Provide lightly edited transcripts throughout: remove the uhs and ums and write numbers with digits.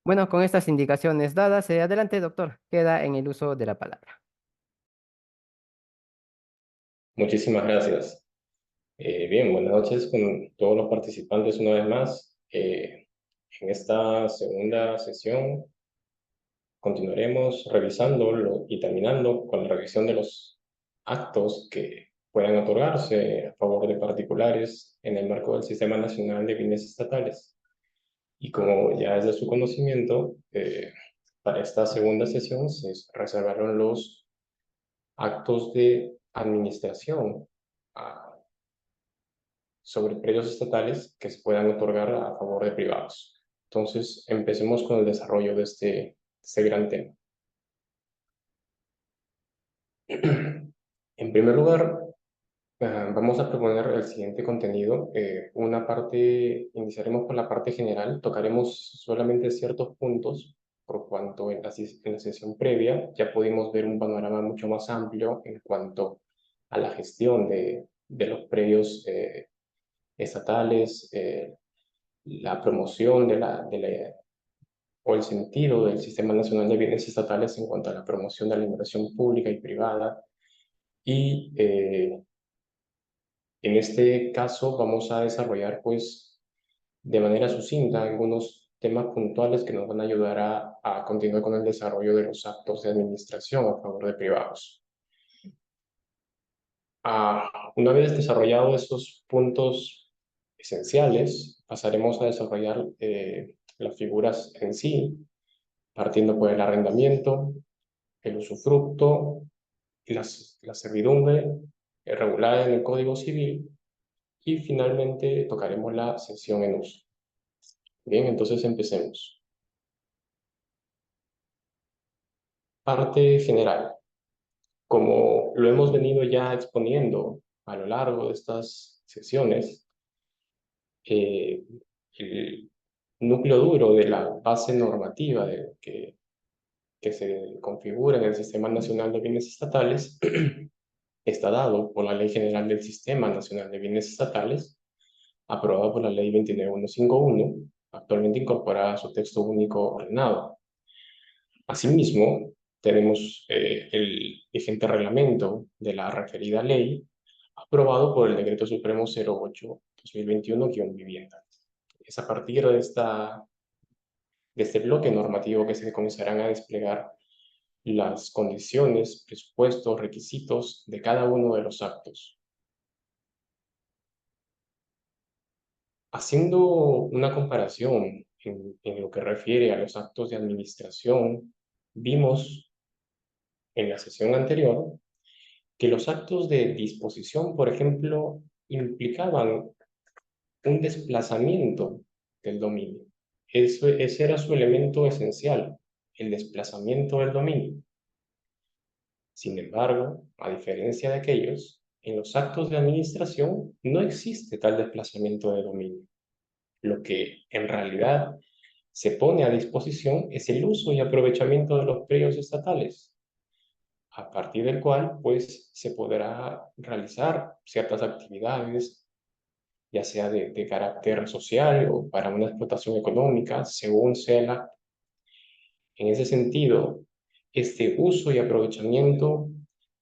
Bueno, con estas indicaciones dadas, adelante, doctor. Queda en el uso de la palabra. Muchísimas gracias. Bien, buenas noches con todos los participantes una vez más. En esta segunda sesión continuaremos revisando y terminando con la revisión de los actos que puedan otorgarse a favor de particulares en el marco del Sistema Nacional de Bienes Estatales. Y como ya es de su conocimiento, para esta segunda sesión se reservaron los actos de administración sobre precios estatales que se puedan otorgar a favor de privados. Entonces, empecemos con el desarrollo de este gran tema. En primer lugar, vamos a proponer el siguiente contenido. Iniciaremos por la parte general, tocaremos solamente ciertos puntos, por cuanto en la sesión previa ya pudimos ver un panorama mucho más amplio en cuanto a la gestión de los predios estatales, la promoción o el sentido del Sistema Nacional de Bienes Estatales en cuanto a la promoción de la inversión pública y privada. Y en este caso vamos a desarrollar, pues, de manera sucinta algunos temas puntuales que nos van a ayudar a continuar con el desarrollo de los actos de administración a favor de privados. Una vez desarrollados estos puntos esenciales, pasaremos a desarrollar las figuras en sí, partiendo por el arrendamiento, el usufructo, la servidumbre regulada en el Código Civil y finalmente tocaremos la cesión en uso. Bien, entonces empecemos. Parte general. Como lo hemos venido ya exponiendo a lo largo de estas sesiones, el núcleo duro de la base normativa que se configura en el Sistema Nacional de Bienes Estatales está dado por la Ley General del Sistema Nacional de Bienes Estatales, aprobada por la Ley 29151, actualmente incorporada a su texto único ordenado. Asimismo, tenemos el vigente reglamento de la referida ley, aprobado por el Decreto Supremo 08-2021-Vivienda. Es a partir de este bloque normativo que se comenzarán a desplegar las condiciones, presupuestos, requisitos de cada uno de los actos. Haciendo una comparación en lo que refiere a los actos de administración, vimos en la sesión anterior que los actos de disposición, por ejemplo, implicaban un desplazamiento del dominio. Ese era su elemento esencial, el desplazamiento del dominio. Sin embargo, a diferencia de aquellos, en los actos de administración no existe tal desplazamiento de dominio. Lo que en realidad se pone a disposición es el uso y aprovechamiento de los predios estatales, a partir del cual pues se podrá realizar ciertas actividades, ya sea de carácter social o para una explotación económica, según sea el acto. En ese sentido, este uso y aprovechamiento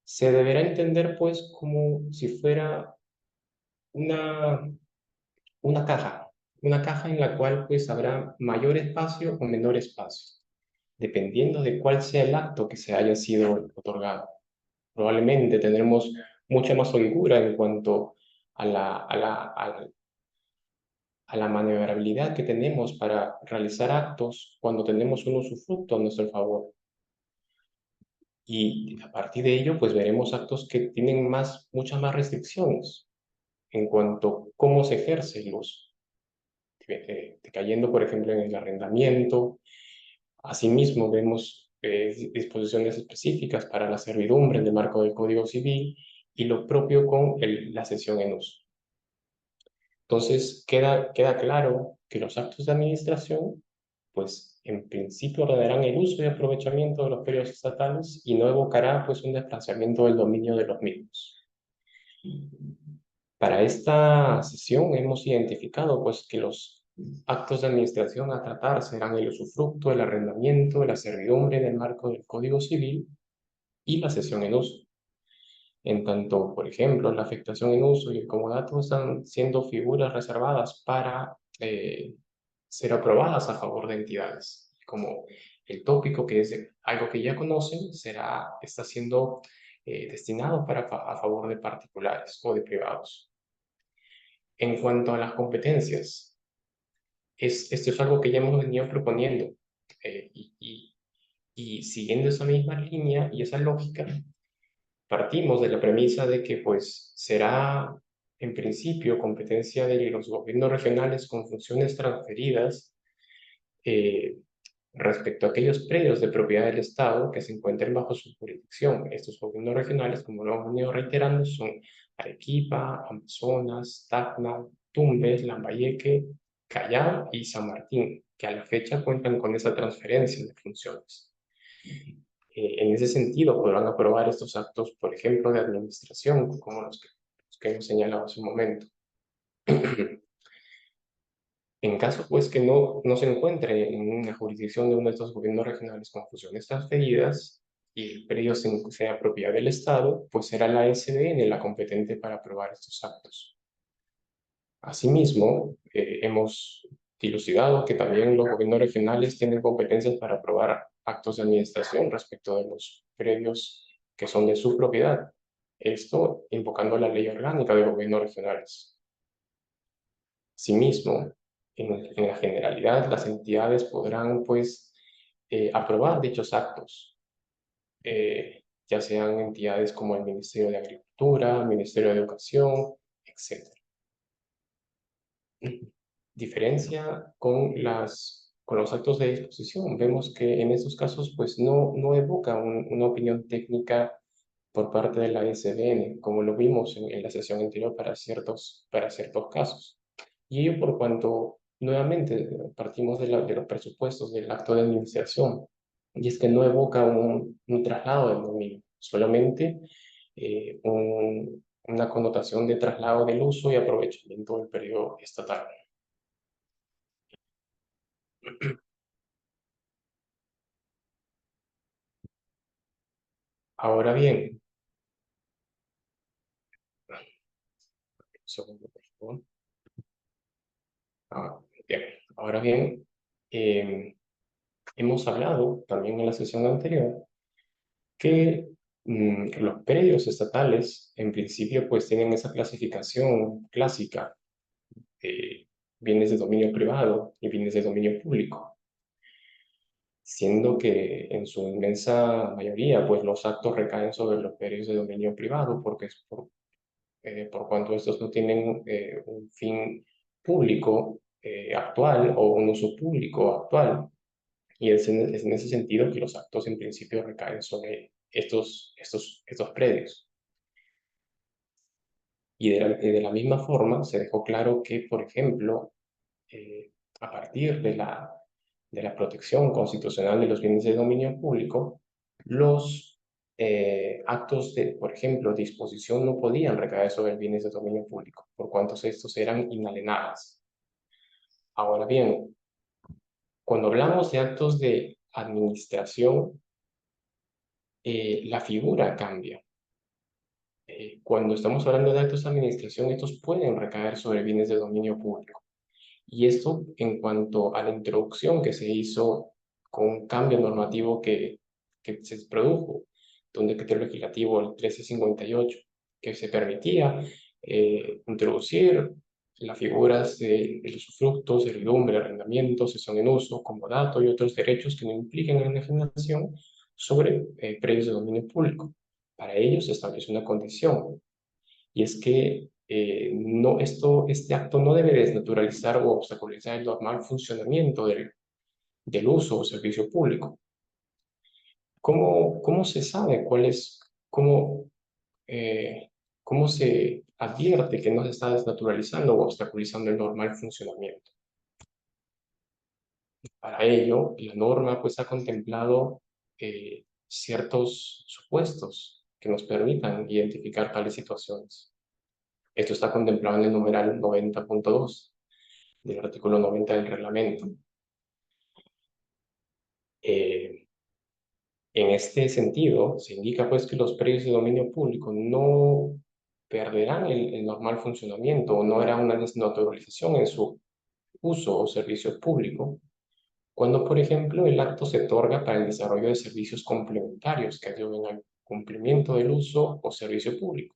se deberá entender pues como si fuera una, una caja, una caja en la cual pues habrá mayor espacio o menor espacio, dependiendo de cuál sea el acto que se haya sido otorgado. Probablemente tendremos mucha más holgura en cuanto a la maniobrabilidad que tenemos para realizar actos cuando tenemos un usufructo a nuestro favor. Y a partir de ello, pues veremos actos que tienen muchas más restricciones en cuanto a cómo se ejerce el uso, cayendo, por ejemplo, en el arrendamiento. Asimismo, vemos disposiciones específicas para la servidumbre en el marco del Código Civil y lo propio con la cesión en uso. Entonces, queda claro que los actos de administración, pues, en principio ordenarán el uso y aprovechamiento de los predios estatales y no evocará, pues, un desplazamiento del dominio de los mismos. Para esta sesión hemos identificado, pues, que los Actos de administración a tratar serán el usufructo, el arrendamiento, la servidumbre en el marco del Código Civil y la cesión en uso. En tanto, por ejemplo, la afectación en uso y el comodato están siendo figuras reservadas para ser aprobadas a favor de entidades. Como el tópico, que es algo que ya conocen, está siendo destinado a favor de particulares o de privados. En cuanto a las competencias, esto es algo que ya hemos venido proponiendo eh, y, y, y siguiendo esa misma línea y esa lógica, partimos de la premisa de que pues será en principio competencia de los gobiernos regionales con funciones transferidas eh, respecto a aquellos predios de propiedad del Estado que se encuentren bajo su jurisdicción. Estos gobiernos regionales, como lo hemos venido reiterando, son Arequipa, Amazonas, Tacna, Tumbes, Lambayeque, Callao y San Martín, que a la fecha cuentan con esa transferencia de funciones. En ese sentido, podrán aprobar estos actos, por ejemplo, de administración, como los que hemos señalado hace un momento. En caso, pues, que no se encuentre en una jurisdicción de uno de estos gobiernos regionales con funciones transferidas y el predio sea propiedad del Estado, pues será la SBN la competente para aprobar estos actos. Asimismo, hemos dilucidado que también los gobiernos regionales tienen competencias para aprobar actos de administración respecto de los predios que son de su propiedad. Esto invocando la ley orgánica de gobiernos regionales. Asimismo, en la generalidad, las entidades podrán, pues, aprobar dichos actos, ya sean entidades como el Ministerio de Agricultura, el Ministerio de Educación, etc. Diferencia con los actos de disposición. Vemos que en estos casos, pues, no evoca una opinión técnica por parte de la SBN, como lo vimos en la sesión anterior para ciertos casos. Y ello por cuanto, nuevamente, partimos de los presupuestos del acto de administración, y es que no evoca un traslado del dominio, solamente una connotación de traslado del uso y aprovechamiento del periodo estatal. Ahora bien, un segundo, por favor. Bien. Ahora bien, hemos hablado también en la sesión anterior que los predios estatales, en principio, pues tienen esa clasificación clásica de bienes de dominio privado y bienes de dominio público, siendo que en su inmensa mayoría, pues los actos recaen sobre los predios de dominio privado, porque es por cuanto estos no tienen un fin público actual o un uso público actual. Y es en ese sentido que los actos en principio recaen sobre estos predios. Y de la misma forma se dejó claro que, por ejemplo, a partir de la protección constitucional de los bienes de dominio público, los actos de, por ejemplo, disposición no podían recaer sobre bienes de dominio público, por cuanto estos eran inalienables. Ahora bien, cuando hablamos de actos de administración, la figura cambia. Cuando estamos hablando de actos de administración, estos pueden recaer sobre bienes de dominio público. Y esto en cuanto a la introducción que se hizo con un cambio normativo que se produjo de un decreto legislativo, el 1358, que se permitía introducir las figuras del usufructo, servidumbre, arrendamiento, cesión en uso, comodato y otros derechos que no impliquen la enajenación sobre predios de dominio público. Para ello se establece una condición, y es que este acto no debe desnaturalizar o obstaculizar el normal funcionamiento del uso o servicio público. ¿Cómo se sabe cómo se advierte que no se está desnaturalizando o obstaculizando el normal funcionamiento? Para ello, la norma pues ha contemplado ciertos supuestos que nos permitan identificar tales situaciones. Esto está contemplado en el numeral 90.2. del artículo 90 del reglamento. En este sentido, se indica pues que los predios de dominio público no perderán el normal funcionamiento o no hará una desnaturalización en su uso o servicio público, cuando, por ejemplo, el acto se otorga para el desarrollo de servicios complementarios que ayuden al cumplimiento del uso o servicio público.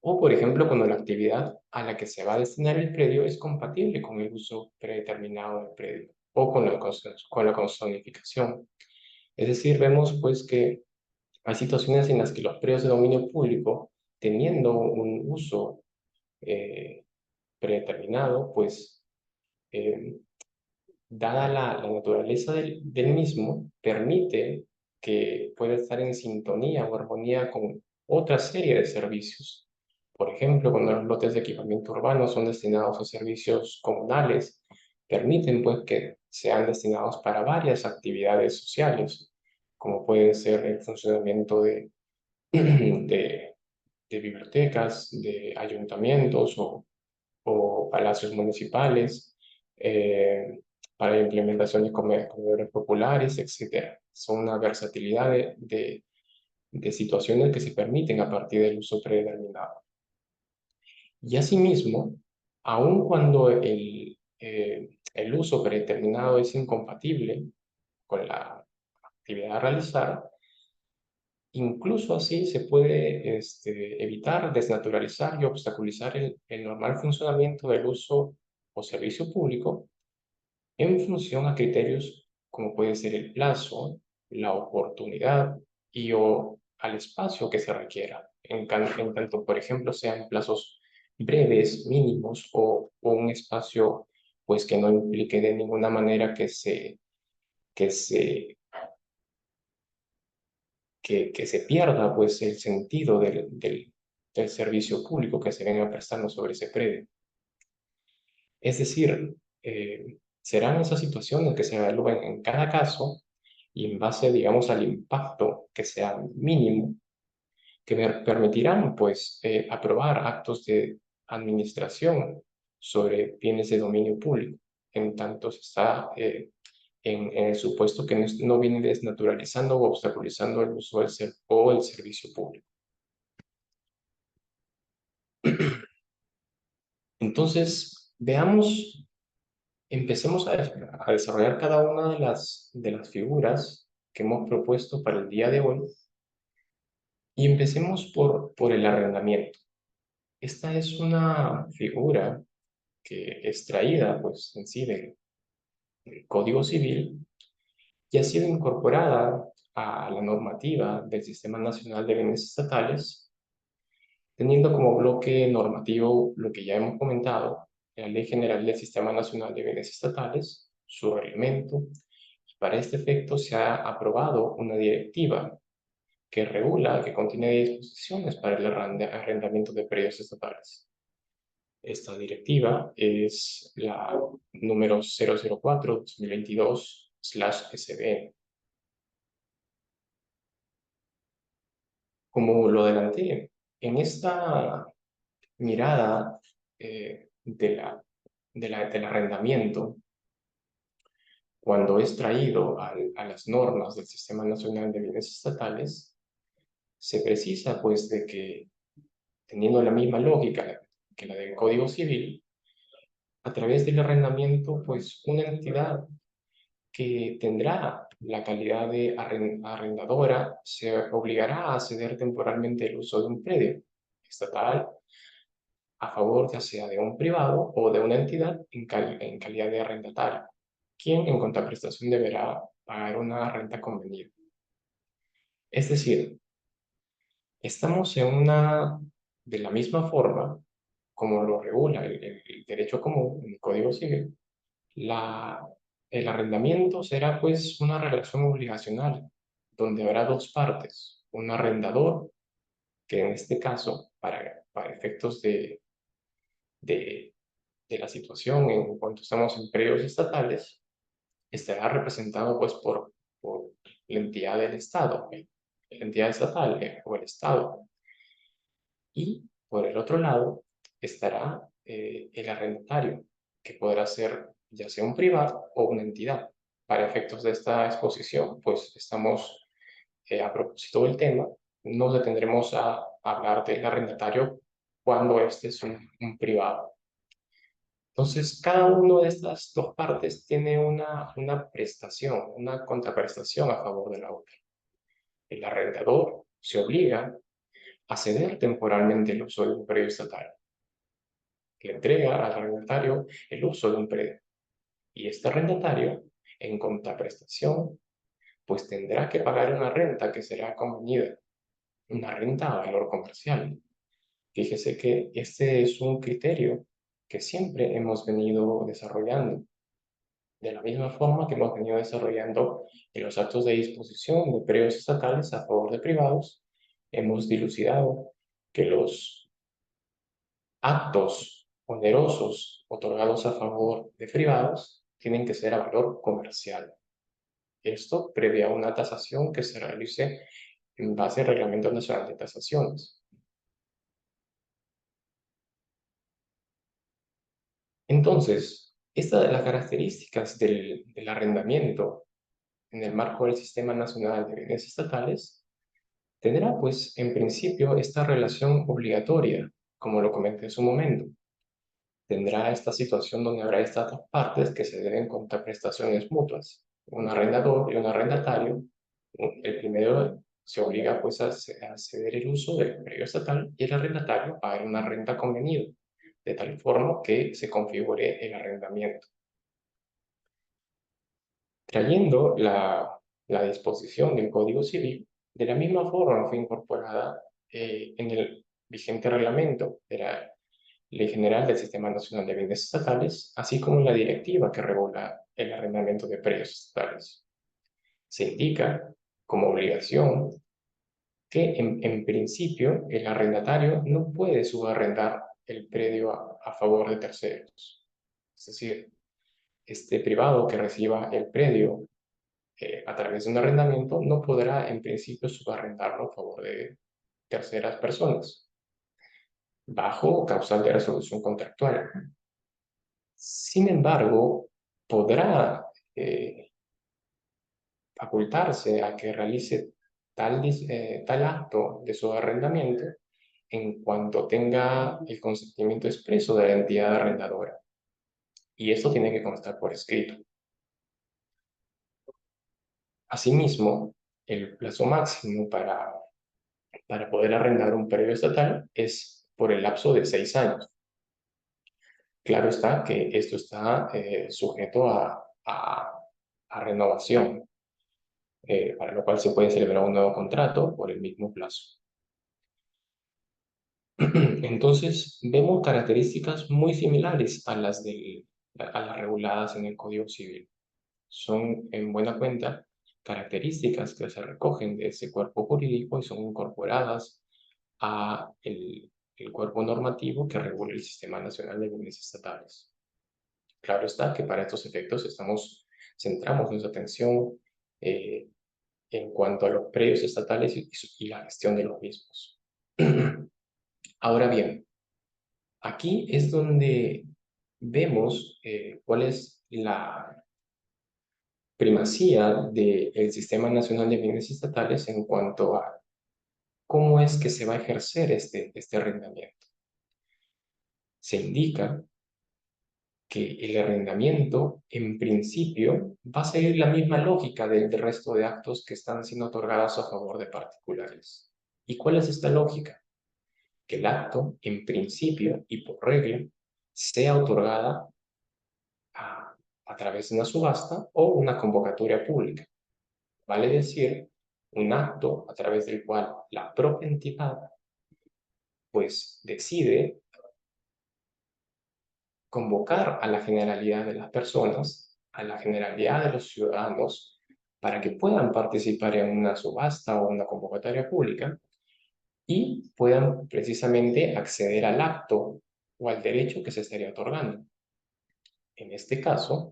O, por ejemplo, cuando la actividad a la que se va a destinar el predio es compatible con el uso predeterminado del predio o con la consonificación. Es decir, vemos pues que hay situaciones en las que los predios de dominio público, teniendo un uso eh, predeterminado, pues eh, dada la naturaleza del mismo, permite que pueda estar en sintonía o armonía con otra serie de servicios. Por ejemplo, cuando los lotes de equipamiento urbano son destinados a servicios comunales, permiten pues que sean destinados para varias actividades sociales, como puede ser el funcionamiento de, de bibliotecas, de ayuntamientos o palacios municipales, para implementaciones comedores populares, etcétera. Son una versatilidad de situaciones que se permiten a partir del uso predeterminado. Y asimismo, aun cuando el uso predeterminado es incompatible con la actividad a realizar, incluso así se puede evitar, desnaturalizar y obstaculizar el normal funcionamiento del uso o servicio público en función a criterios como puede ser el plazo, la oportunidad y o al espacio que se requiera, en tanto, por ejemplo, sean plazos breves, mínimos o un espacio pues que no implique de ninguna manera que se, que se pierda pues el sentido del servicio público que se venga prestando sobre ese predio. Es decir, serán esas situaciones que se evalúen en cada caso y en base, digamos, al impacto que sea mínimo, que me permitirán, pues, aprobar actos de administración sobre bienes de dominio público, en tanto se está en el supuesto que no viene desnaturalizando o obstaculizando el uso o el servicio público. Entonces, veamos. Empecemos a desarrollar cada una de las figuras que hemos propuesto para el día de hoy y empecemos por el arrendamiento. Esta es una figura que es traída, pues, en sí del Código Civil y ha sido incorporada a la normativa del Sistema Nacional de Bienes Estatales, teniendo como bloque normativo lo que ya hemos comentado, la Ley General del Sistema Nacional de Bienes Estatales, su reglamento. Para este efecto se ha aprobado una directiva que regula, que contiene disposiciones para el arrendamiento de predios estatales. Esta directiva es la número 004/2022/SB. Como lo adelanté, en esta mirada del arrendamiento, cuando es traído a las normas del Sistema Nacional de Bienes Estatales, se precisa pues de que, teniendo la misma lógica que la del Código Civil, a través del arrendamiento, pues una entidad que tendrá la calidad de arrendadora se obligará a ceder temporalmente el uso de un predio estatal a favor ya sea de un privado o de una entidad en calidad de arrendatario, quien en contraprestación deberá pagar una renta convenida. Es decir, estamos de la misma forma como lo regula el derecho común, el Código Civil, la, el arrendamiento será pues una relación obligacional, donde habrá dos partes, un arrendador, que en este caso, para efectos de, de la situación en cuanto estamos en predios estatales, estará representado pues por la entidad del Estado, la entidad estatal o el Estado. Y por el otro lado estará el arrendatario, que podrá ser ya sea un privado o una entidad. Para efectos de esta exposición, pues estamos, a propósito del tema, nos detendremos a hablar del arrendatario cuando este es un privado. Entonces, cada una de estas dos partes tiene una prestación, una contraprestación a favor de la otra. El arrendador se obliga a ceder temporalmente el uso de un predio estatal. Le entrega al arrendatario el uso de un predio. Y este arrendatario, en contraprestación, pues tendrá que pagar una renta que será convenida, una renta a valor comercial. Fíjese que este es un criterio que siempre hemos venido desarrollando, de la misma forma que hemos venido desarrollando en los actos de disposición de predios estatales a favor de privados. Hemos dilucidado que los actos onerosos otorgados a favor de privados tienen que ser a valor comercial. Esto previa una tasación que se realice en base al Reglamento Nacional de Tasaciones. Entonces, esta de las características del arrendamiento en el marco del Sistema Nacional de Bienes Estatales tendrá, pues, en principio, esta relación obligatoria, como lo comenté en su momento. Tendrá esta situación donde habrá estas dos partes que se deben contraprestaciones mutuas, un arrendador y un arrendatario. El primero se obliga pues a ceder el uso del predio estatal y el arrendatario a pagar una renta convenida, de tal forma que se configure el arrendamiento. Trayendo la disposición del Código Civil, de la misma forma fue incorporada en el vigente reglamento de la Ley General del Sistema Nacional de Bienes Estatales, así como en la directiva que regula el arrendamiento de predios estatales. Se indica como obligación que en principio el arrendatario no puede subarrendar el predio a favor de terceros. Es decir, este privado que reciba el predio a través de un arrendamiento no podrá en principio subarrendarlo a favor de terceras personas, bajo causal de resolución contractual. Sin embargo, podrá facultarse a que realice tal acto de subarrendamiento en cuanto tenga el consentimiento expreso de la entidad arrendadora. Y esto tiene que constar por escrito. Asimismo, el plazo máximo para poder arrendar un predio estatal es por el lapso de 6 años. Claro está que esto está sujeto a renovación, para lo cual se puede celebrar un nuevo contrato por el mismo plazo. Entonces, vemos características muy similares a las reguladas en el Código Civil. Son, en buena cuenta, características que se recogen de ese cuerpo jurídico y son incorporadas a el cuerpo normativo que regula el Sistema Nacional de Bienes Estatales. Claro está que para estos efectos centramos nuestra atención en cuanto a los predios estatales y la gestión de los mismos. Ahora bien, aquí es donde vemos cuál es la primacía del Sistema Nacional de Bienes Estatales en cuanto a cómo es que se va a ejercer este arrendamiento. Se indica que el arrendamiento, en principio, va a seguir la misma lógica del resto de actos que están siendo otorgados a favor de particulares. ¿Y cuál es esta lógica? Que el acto, en principio y por regla, sea otorgada a través de una subasta o una convocatoria pública. Vale decir, un acto a través del cual la propia entidad pues decide convocar a la generalidad de las personas, a la generalidad de los ciudadanos, para que puedan participar en una subasta o una convocatoria pública y puedan precisamente acceder al acto o al derecho que se estaría otorgando. En este caso,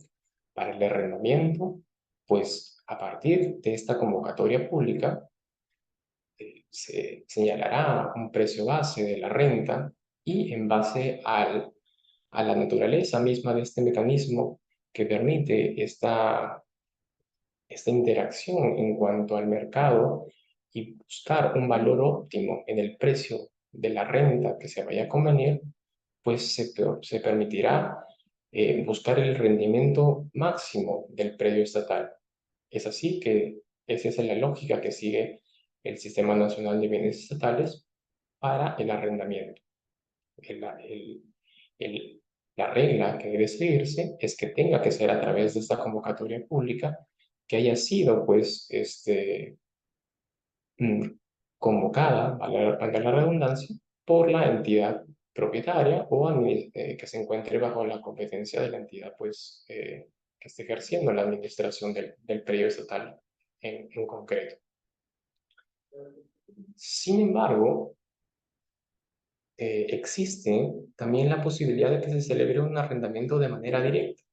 para el arrendamiento, pues a partir de esta convocatoria pública, se señalará un precio base de la renta y en base al a la naturaleza misma de este mecanismo que permite esta interacción en cuanto al mercado y buscar un valor óptimo en el precio de la renta que se vaya a convenir, pues se permitirá buscar el rendimiento máximo del predio estatal. Es así que esa es la lógica que sigue el Sistema Nacional de Bienes Estatales para el arrendamiento. El, el, el, la regla que debe seguirse es que tenga que ser a través de esta convocatoria pública que haya sido, pues, mm, convocada, valga la redundancia, por la entidad propietaria o que se encuentre bajo la competencia de la entidad, pues, que esté ejerciendo la administración del predio estatal en concreto. Sin embargo, existe también la posibilidad de que se celebre un arrendamiento de manera directa,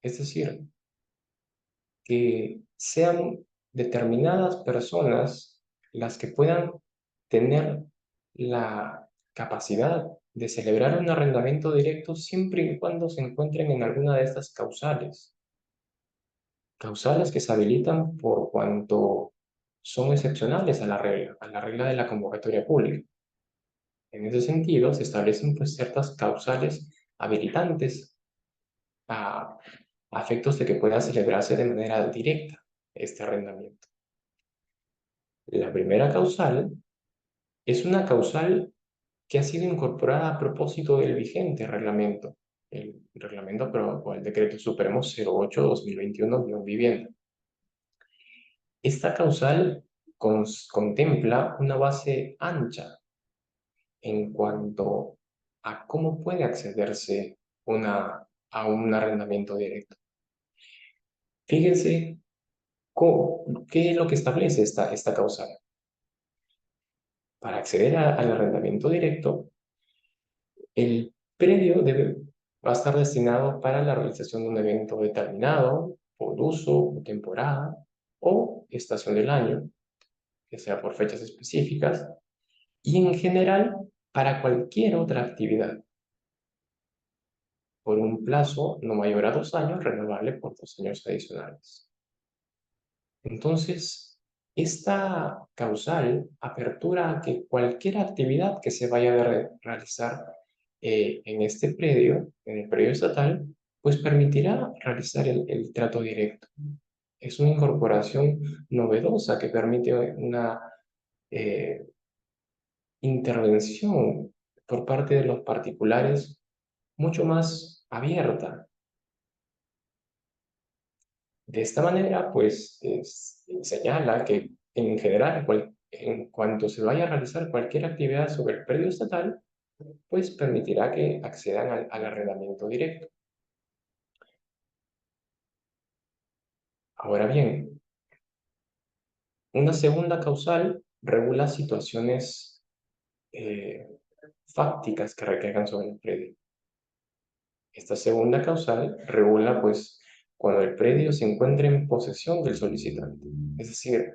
es decir, que sean determinadas personas las que puedan tener la capacidad de celebrar un arrendamiento directo siempre y cuando se encuentren en alguna de estas causales que se habilitan por cuanto son excepcionales a la regla de la convocatoria pública. En ese sentido, se establecen pues ciertas causales habilitantes a, a efectos de que pueda celebrarse de manera directa este arrendamiento. La primera causal es una causal que ha sido incorporada a propósito del vigente reglamento, el reglamento aprobado por el Decreto Supremo 08-2021-Vivienda. Esta causal contempla una base ancha en cuanto a cómo puede accederse a un arrendamiento directo. Fíjense qué es lo que establece esta causal. Para acceder al arrendamiento directo, el predio va a estar destinado para la realización de un evento determinado, por uso, temporada o estación del año, que sea por fechas específicas, y en general para cualquier otra actividad, por un plazo no mayor a 2 años, renovable por 2 años adicionales. Entonces, esta causal apertura a que cualquier actividad que se vaya a realizar en este predio, en el predio estatal, pues permitirá realizar el trato directo. Es una incorporación novedosa que permite una eh, intervención por parte de los particulares mucho más abierta. De esta manera, pues señala que en general, en cuanto se vaya a realizar cualquier actividad sobre el predio estatal, pues permitirá que accedan al arrendamiento directo. Ahora bien, una segunda causal regula situaciones fácticas que recaigan sobre el predio. Esta segunda causal regula, pues, cuando el predio se encuentre en posesión del solicitante. Es decir,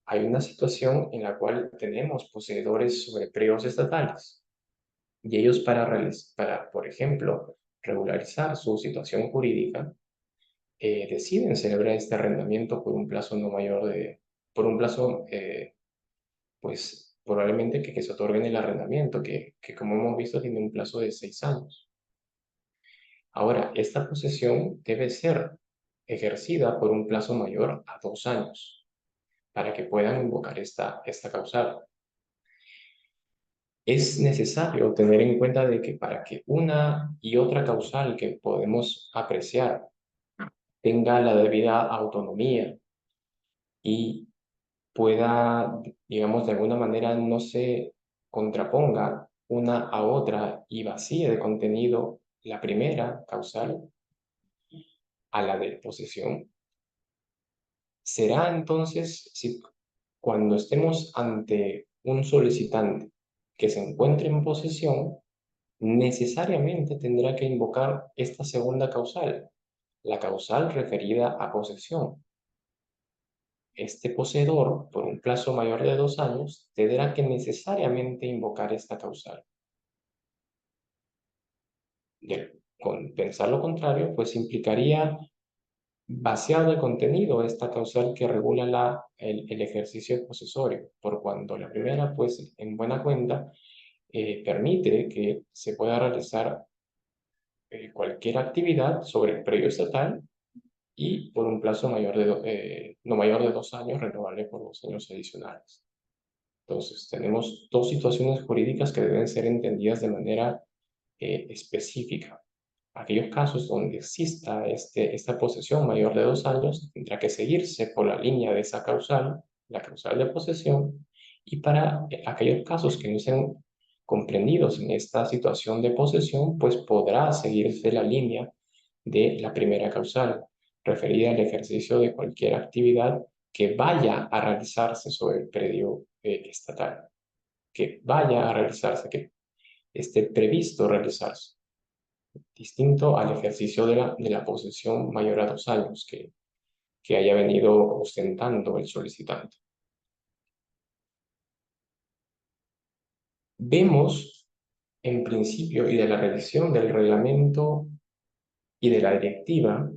hay una situación en la cual tenemos poseedores sobre predios estatales y ellos para, por ejemplo, regularizar su situación jurídica, deciden celebrar este arrendamiento por un plazo no mayor por un plazo, pues probablemente que se otorgue en el arrendamiento, que como hemos visto tiene un plazo de 6 años. Ahora, esta posesión debe ser ejercida por un plazo mayor a 2 años para que puedan invocar esta causal. Es necesario tener en cuenta de que para que una y otra causal que podemos apreciar tenga la debida autonomía y pueda, digamos, de alguna manera no se contraponga una a otra y vacíe de contenido la primera causal a la de posesión, será entonces si cuando estemos ante un solicitante que se encuentre en posesión, necesariamente tendrá que invocar esta segunda causal, la causal referida a posesión. Este poseedor, por un plazo mayor de 2 años, tendrá que necesariamente invocar esta causal. con pensar lo contrario, pues implicaría vaciar de contenido esta causal que regula el ejercicio posesorio, por cuanto la primera, pues en buena cuenta, permite que se pueda realizar cualquier actividad sobre el predio estatal y por un plazo no mayor de 2 años, renovable por 2 años adicionales. Entonces, tenemos dos situaciones jurídicas que deben ser entendidas de manera específica. Aquellos casos donde exista esta posesión mayor de 2 años, tendrá que seguirse por la línea de esa causal, la causal de posesión, y para aquellos casos que no sean comprendidos en esta situación de posesión, pues podrá seguirse la línea de la primera causal, referida al ejercicio de cualquier actividad que vaya a realizarse sobre el predio estatal, que vaya a realizarse, que esté previsto realizarse, distinto al ejercicio de la posesión mayor a 2 años que haya venido ostentando el solicitante. Vemos, en principio, y de la revisión del reglamento y de la directiva,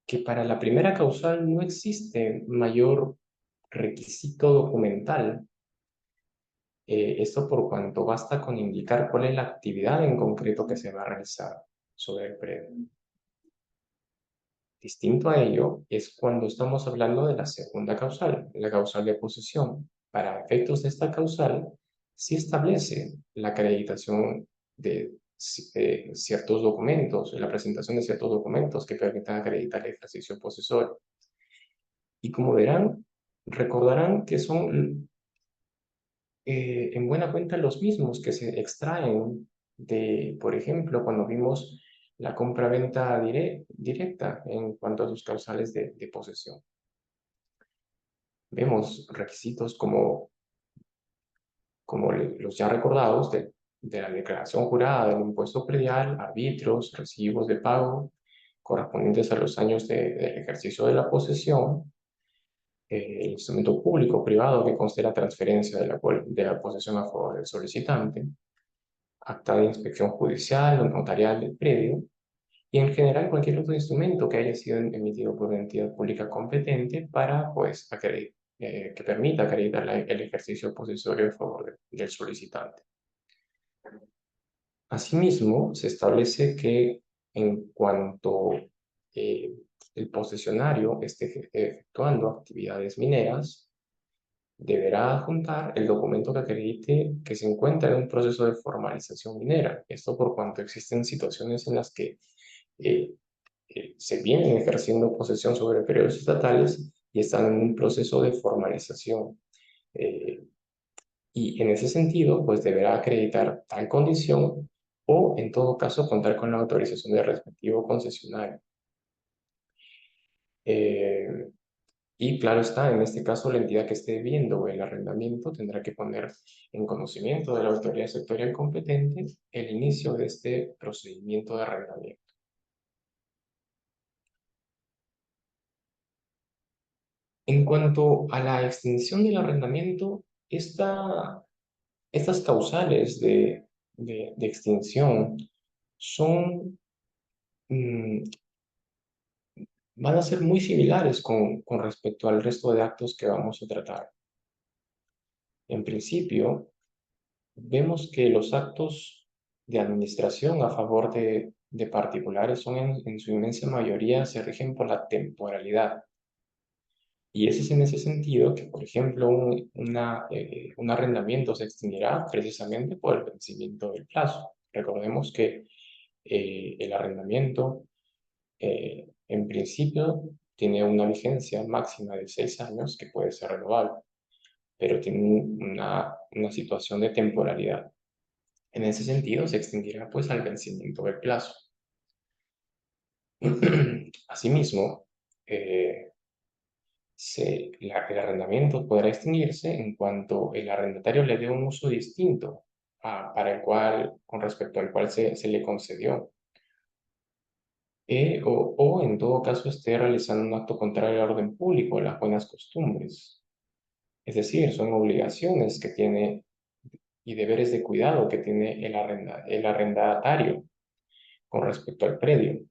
que para la primera causal no existe mayor requisito documental. Esto por cuanto basta con indicar cuál es la actividad en concreto que se va a realizar sobre el predio. Distinto a ello es cuando estamos hablando de la segunda causal, la causal de posesión. Para efectos de esta causal, sí establece la acreditación de ciertos documentos, la presentación de ciertos documentos que permitan acreditar el ejercicio posesorio. Y como verán, recordarán que son en buena cuenta los mismos que se extraen de, por ejemplo, cuando vimos la compra-venta directa en cuanto a sus causales de posesión. Vemos requisitos como los ya recordados de la declaración jurada del impuesto predial, arbitrios, recibos de pago correspondientes a los años del ejercicio de la posesión, el instrumento público o privado que conste la transferencia de la posesión a favor del solicitante, acta de inspección judicial o notarial del predio, y en general cualquier otro instrumento que haya sido emitido por una entidad pública competente para, pues, que permita acreditar el ejercicio posesorio a favor del solicitante. Asimismo, se establece que en cuanto el posesionario esté efectuando actividades mineras, deberá adjuntar el documento que acredite que se encuentra en un proceso de formalización minera. Esto por cuanto existen situaciones en las que eh, se vienen ejerciendo posesión sobre periodos estatales y están en un proceso de formalización. Y en ese sentido, pues deberá acreditar tal condición o, en todo caso, contar con la autorización del respectivo concesionario. Y claro está, en este caso, la entidad que esté viendo el arrendamiento tendrá que poner en conocimiento de la autoridad sectorial competente el inicio de este procedimiento de arrendamiento. En cuanto a la extinción del arrendamiento, estas causales de extinción son, mm, van a ser muy similares con respecto al resto de actos que vamos a tratar. En principio, vemos que los actos de administración a favor de particulares son en su inmensa mayoría se rigen por la temporalidad. Y es en ese sentido que, por ejemplo, un arrendamiento se extinguirá precisamente por el vencimiento del plazo. Recordemos que el arrendamiento, en principio, tiene una vigencia máxima de 6 años que puede ser renovable, pero tiene una situación de temporalidad. En ese sentido, se extinguirá pues al vencimiento del plazo. Asimismo, el arrendamiento podrá extinguirse en cuanto el arrendatario le dé un uso distinto con respecto al cual se le concedió. O en todo caso esté realizando un acto contrario al orden público, a las buenas costumbres. Es decir, son obligaciones que tiene y deberes de cuidado que tiene el arrendatario con respecto al predio.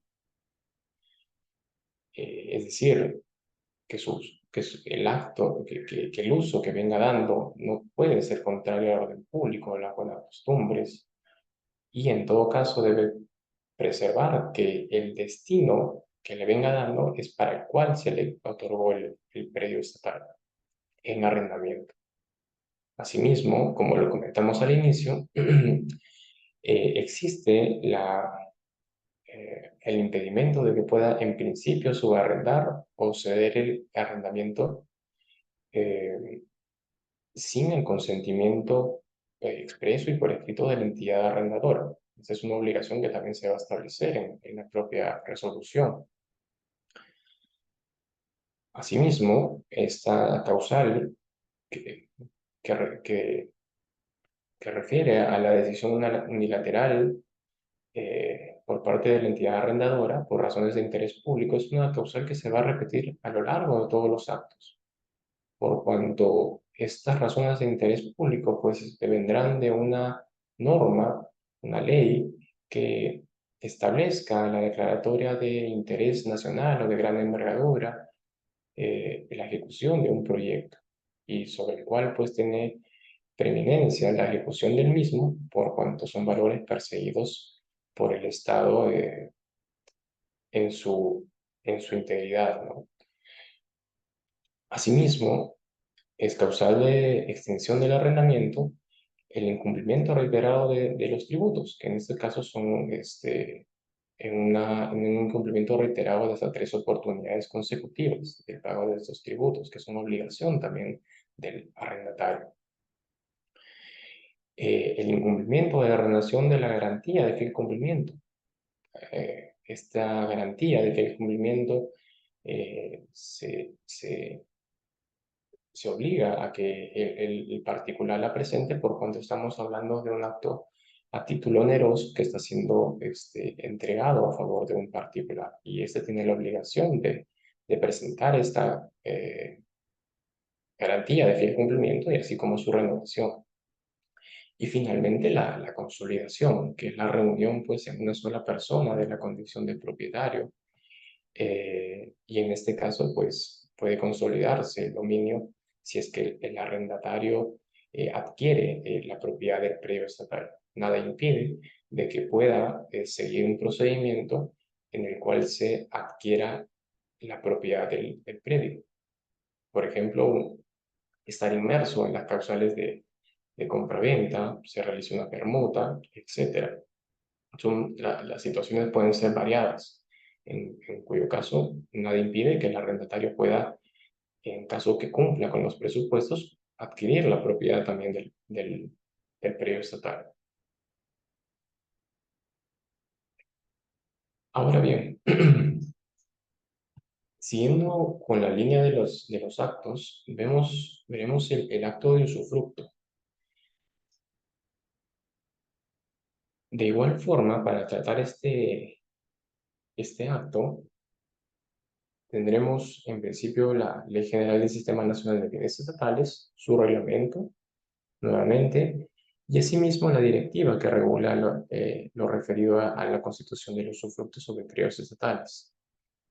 Es decir, el acto, que el uso que venga dando no puede ser contrario al orden público, a las buenas costumbres, y en todo caso debe preservar que el destino que le venga dando es para el cual se le otorgó el predio estatal en arrendamiento. Asimismo, como lo comentamos al inicio, existe el impedimento de que pueda en principio subarrendar o ceder el arrendamiento eh, sin el consentimiento expreso y por escrito de la entidad arrendadora. Esa es una obligación que también se va a establecer en la propia resolución. Asimismo, esta causal que, que, que refiere a la decisión unilateral por parte de la entidad arrendadora por razones de interés público es una causal que se va a repetir a lo largo de todos los actos, por cuanto estas razones de interés público pues vendrán de una norma, una ley que establezca la declaratoria de interés nacional o de gran envergadura, la ejecución de un proyecto y sobre el cual pues tiene preeminencia la ejecución del mismo por cuanto son valores perseguidos por el Estado en su integridad, ¿no? Asimismo, es causal de extinción del arrendamiento el incumplimiento reiterado de los tributos, que en este caso son en un incumplimiento reiterado de hasta 3 oportunidades consecutivas del pago de estos tributos, que es una obligación también del arrendatario. El incumplimiento de la relación de la garantía de fiel cumplimiento. Esta garantía de fiel cumplimiento se obliga a que el particular la presente por cuanto estamos hablando de un acto a título oneroso que está siendo entregado a favor de un particular. Y este tiene la obligación de presentar esta garantía de fiel cumplimiento y así como su renovación. Y finalmente la consolidación, que es la reunión pues en una sola persona de la condición de propietario. Y en este caso pues puede consolidarse el dominio si es que el arrendatario adquiere la propiedad del predio estatal. Nada impide de que pueda seguir un procedimiento en el cual se adquiera la propiedad del predio. Por ejemplo, estar inmerso en las causales de compraventa, se realiza una permuta, etc. Las situaciones pueden ser variadas, en cuyo caso nada impide que el arrendatario pueda, en caso que cumpla con los presupuestos, adquirir la propiedad también del predio estatal. Ahora bien, siguiendo con la línea de los actos, veremos el acto de usufructo. De igual forma, para tratar este acto, tendremos en principio la Ley General del Sistema Nacional de Bienes Estatales, su reglamento, nuevamente, y asimismo la directiva que regula lo referido a la constitución del usufructo sobre predios estatales.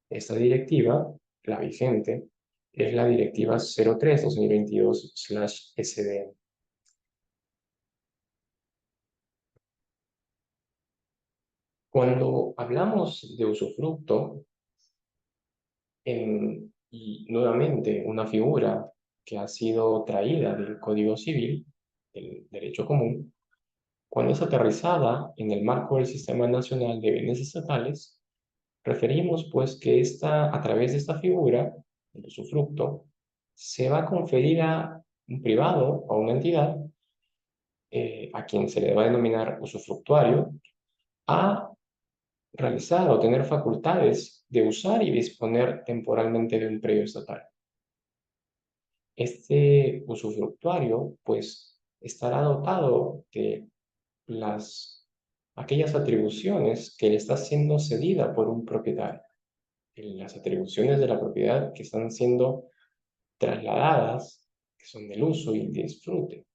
Esta directiva, la vigente, es la directiva 03-2022/SDN. Cuando hablamos de usufructo, y nuevamente una figura que ha sido traída del Código Civil, del derecho común, cuando es aterrizada en el marco del Sistema Nacional de Bienes Estatales, referimos pues que a través de esta figura, el usufructo, se va a conferir a un privado o a una entidad, a quien se le va a denominar usufructuario, a realizar o tener facultades de usar y disponer temporalmente de un predio estatal. Este usufructuario, pues, estará dotado de aquellas atribuciones que le está siendo cedida por un propietario. Las atribuciones de la propiedad que están siendo trasladadas, que son del uso y el disfrute.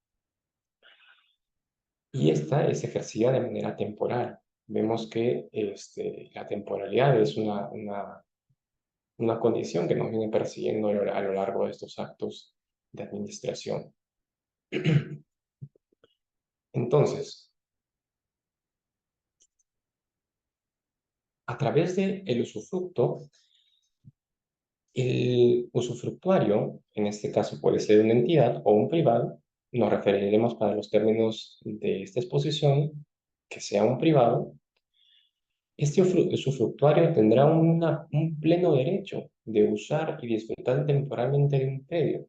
Y esta es ejercida de manera temporal. vemos que la temporalidad es una condición que nos viene persiguiendo a lo largo de estos actos de administración. Entonces, a través del usufructo, el usufructuario, en este caso puede ser una entidad o un privado, nos referiremos para los términos de esta exposición que sea un privado. Este usufructuario tendrá un pleno derecho de usar y disfrutar temporalmente de un predio.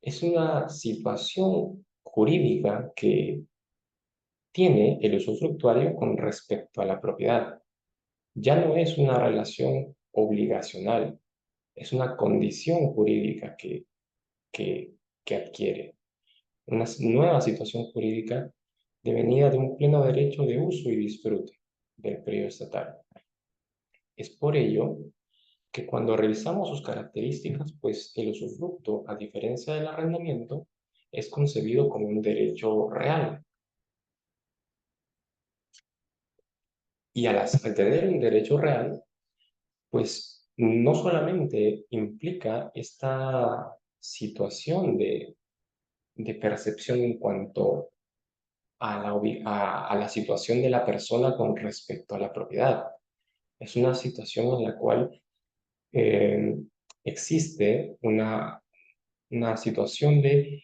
Es una situación jurídica que tiene el usufructuario con respecto a la propiedad. Ya no es una relación obligacional, es una condición jurídica que, que adquiere. Una nueva situación jurídica devenida de un pleno derecho de uso y disfrute del predio estatal. Es por ello que cuando revisamos sus características, pues el usufructo, a diferencia del arrendamiento, es concebido como un derecho real. Y al tener un derecho real, pues no solamente implica esta situación de percepción en cuanto a la situación de la persona con respecto a la propiedad. Es una situación en la cual eh, existe una situación de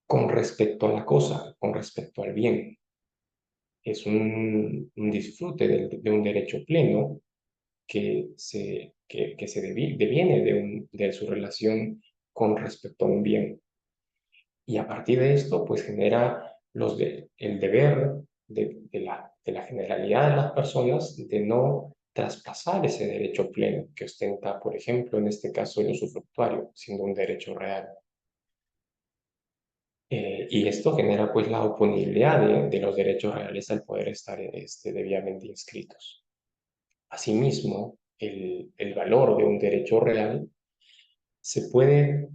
con respecto a la cosa, con respecto al bien. Es un disfrute de un derecho pleno que se deviene de su relación con respecto a un bien. Y a partir de esto, pues genera el deber de la generalidad de las personas de no traspasar ese derecho pleno que ostenta, por ejemplo, en este caso el usufructuario, siendo un derecho real. Y esto genera pues la oponibilidad de los derechos reales al poder estar debidamente inscritos. Asimismo, el valor de un derecho real se puede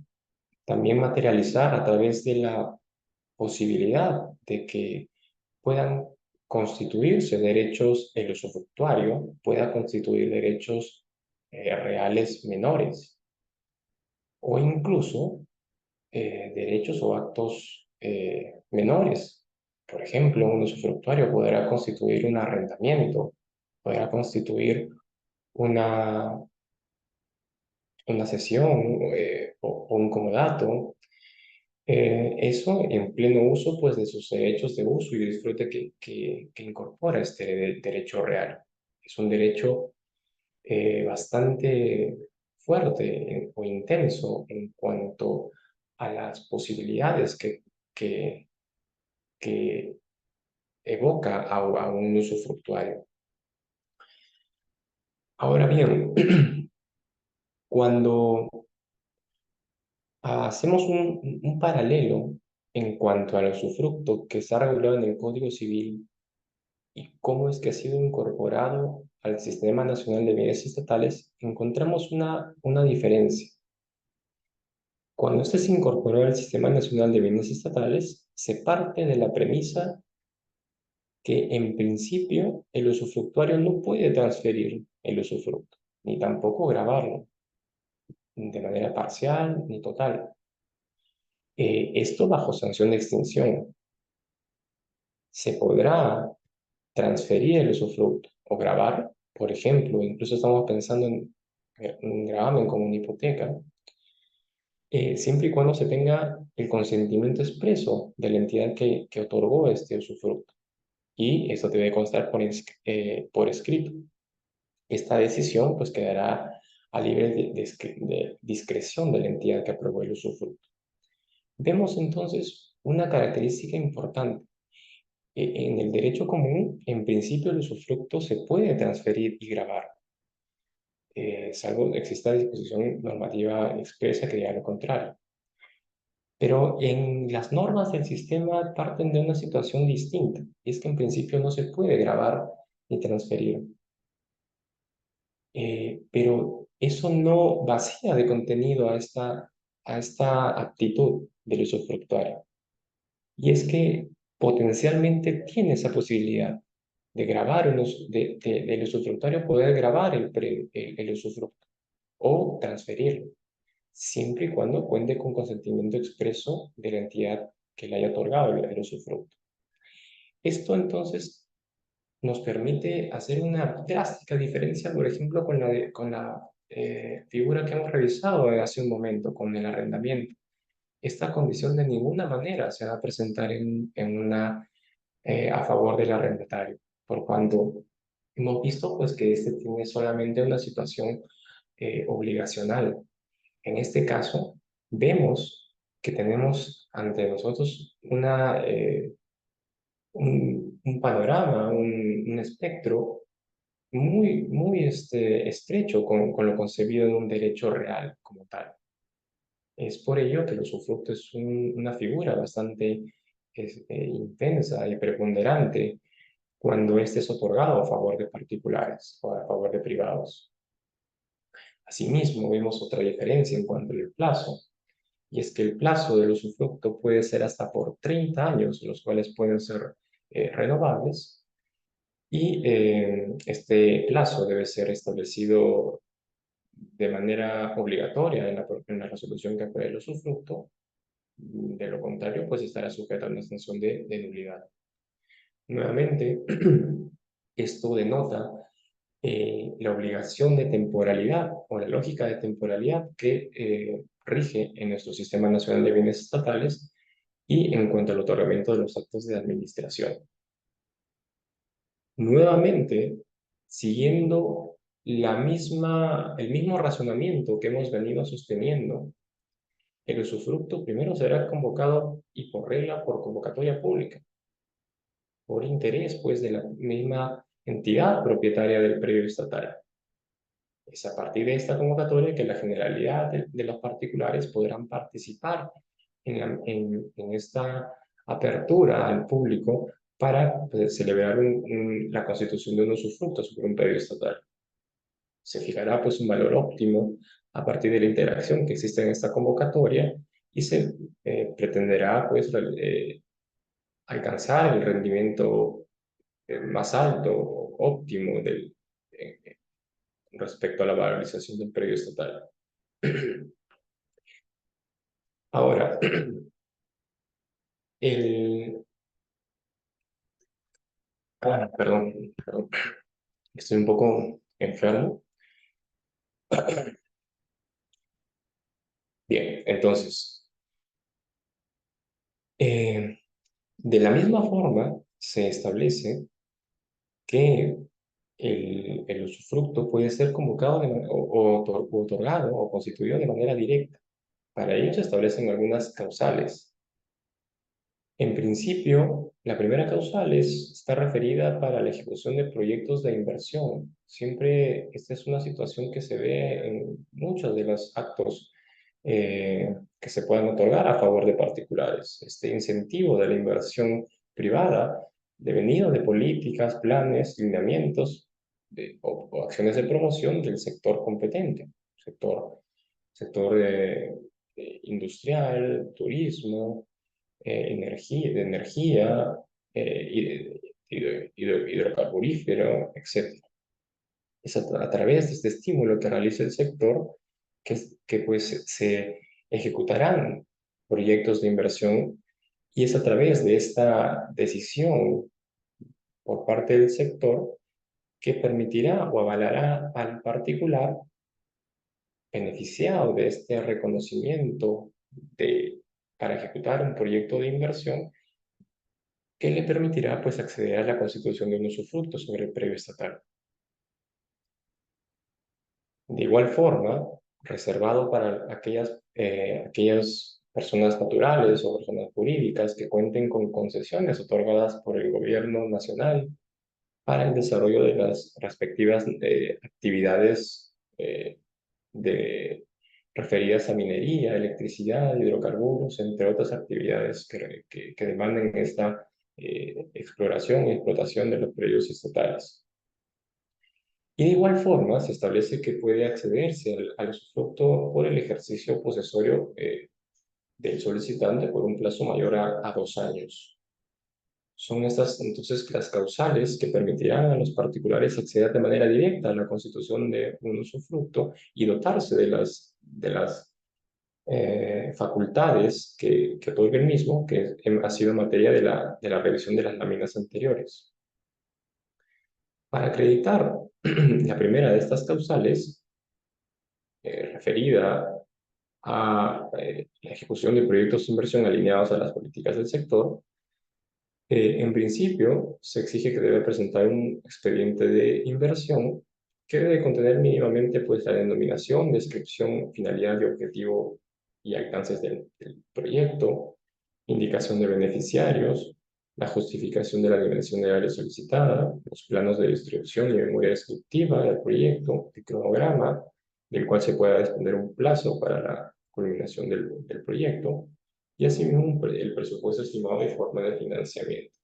también materializar a través de la posibilidad de que puedan constituirse derechos, el usufructuario pueda constituir derechos reales menores o incluso derechos o actos menores. Por ejemplo, un usufructuario podrá constituir un arrendamiento, podrá constituir una, una cesión o un comodato. Eso en pleno uso pues, de sus derechos de uso y disfrute que incorpora este derecho real. Es un derecho bastante fuerte o intenso en cuanto a las posibilidades que, que evoca a un usufructuario. Ahora bien, cuando hacemos un paralelo en cuanto al usufructo que está regulado en el Código Civil y cómo es que ha sido incorporado al Sistema Nacional de Bienes Estatales, encontramos una diferencia. Cuando este se incorporó al Sistema Nacional de Bienes Estatales, se parte de la premisa que en principio el usufructuario no puede transferir el usufructo, ni tampoco gravarlo de manera parcial ni total. Esto bajo sanción de extinción. Se podrá transferir el usufructo o gravar, por ejemplo, incluso estamos pensando en un gravamen como una hipoteca, siempre y cuando se tenga el consentimiento expreso de la entidad que otorgó este usufructo. Y esto debe constar por escrito. Esta decisión pues quedará a libre de discreción de la entidad que aprobó el usufructo. Vemos entonces una característica importante. En el derecho común, en principio el usufructo se puede transferir y gravar, salvo exista disposición normativa expresa que diga lo contrario. Pero en las normas del sistema parten de una situación distinta, y es que en principio no se puede gravar ni transferir. Pero eso no vacía de contenido a esta actitud del usufructuario. Y es que potencialmente tiene esa posibilidad de grabar del usufructuario poder grabar el usufructo o transferirlo, siempre y cuando cuente con consentimiento expreso de la entidad que le haya otorgado el usufructo. Esto entonces nos permite hacer una drástica diferencia, por ejemplo, con la figura que hemos revisado hace un momento, con el arrendamiento. Esta condición de ninguna manera se va a presentar a favor del arrendatario, por cuanto hemos visto pues, que este tiene solamente una situación obligacional. En este caso, vemos que tenemos ante nosotros un panorama, un espectro muy estrecho con lo concebido en un derecho real como tal. Es por ello que el usufructo es una figura bastante intensa y preponderante cuando éste es otorgado a favor de particulares o a favor de privados. Asimismo, vemos otra diferencia en cuanto al plazo, y es que el plazo del usufructo puede ser hasta por 30 años, los cuales pueden ser renovables, y este plazo debe ser establecido de manera obligatoria en la resolución que apruebe el usufructo. De lo contrario, pues estará sujeto a una sanción de nulidad. Nuevamente, esto denota la obligación de temporalidad o la lógica de temporalidad que rige en nuestro Sistema Nacional de Bienes Estatales y en cuanto al otorgamiento de los actos de administración. Nuevamente, siguiendo el mismo razonamiento que hemos venido sosteniendo, el usufructo primero será convocado y por regla por convocatoria pública, por interés pues de la misma entidad propietaria del predio estatal. Es a partir de esta convocatoria que la generalidad de los particulares podrán participar en esta apertura al público para pues, celebrar la constitución de un usufructo sobre un predio estatal. Se fijará pues un valor óptimo a partir de la interacción que existe en esta convocatoria y se pretenderá pues alcanzar el rendimiento más alto, óptimo respecto a la valorización del predio estatal. Ahora, el... perdón, estoy un poco enfermo. Bien, entonces, de la misma forma se establece que el usufructo puede ser convocado o otorgado o constituido de manera directa. Para ello se establecen algunas causales. En principio, la primera causal está referida para la ejecución de proyectos de inversión. Siempre esta es una situación que se ve en muchos de los actos que se puedan otorgar a favor de particulares. Este incentivo de la inversión privada devenido de políticas, planes, lineamientos o acciones de promoción del sector competente, sector industrial, turismo, de energía, hidrocarburífero, etc. Es a través de este estímulo que realiza el sector que pues se ejecutarán proyectos de inversión, y es a través de esta decisión por parte del sector que permitirá o avalará al particular beneficiado de este reconocimiento para ejecutar un proyecto de inversión que le permitirá pues acceder a la constitución de un usufructo sobre el predio estatal. De igual forma, reservado para aquellas personas naturales o personas jurídicas que cuenten con concesiones otorgadas por el gobierno nacional para el desarrollo de las respectivas actividades referidas a minería, electricidad, hidrocarburos, entre otras actividades que demanden esta exploración y explotación de los predios estatales. Y de igual forma se establece que puede accederse al usufructo por el ejercicio posesorio del solicitante por un plazo mayor a 2 años. Son estas entonces las causales que permitirán a los particulares acceder de manera directa a la constitución de un usufructo y dotarse de las facultades que otorga el mismo, que ha sido materia de la revisión de las láminas anteriores. Para acreditar la primera de estas causales, referida a la ejecución de proyectos de inversión alineados a las políticas del sector, en principio se exige que debe presentar un expediente de inversión que debe contener mínimamente pues, la denominación, descripción, finalidad y objetivo y alcances del proyecto, indicación de beneficiarios, la justificación de la dimensión del área solicitada, los planos de distribución y memoria descriptiva del proyecto, el cronograma, del cual se pueda desprender un plazo para la culminación del proyecto, y asimismo el presupuesto estimado y forma de financiamiento.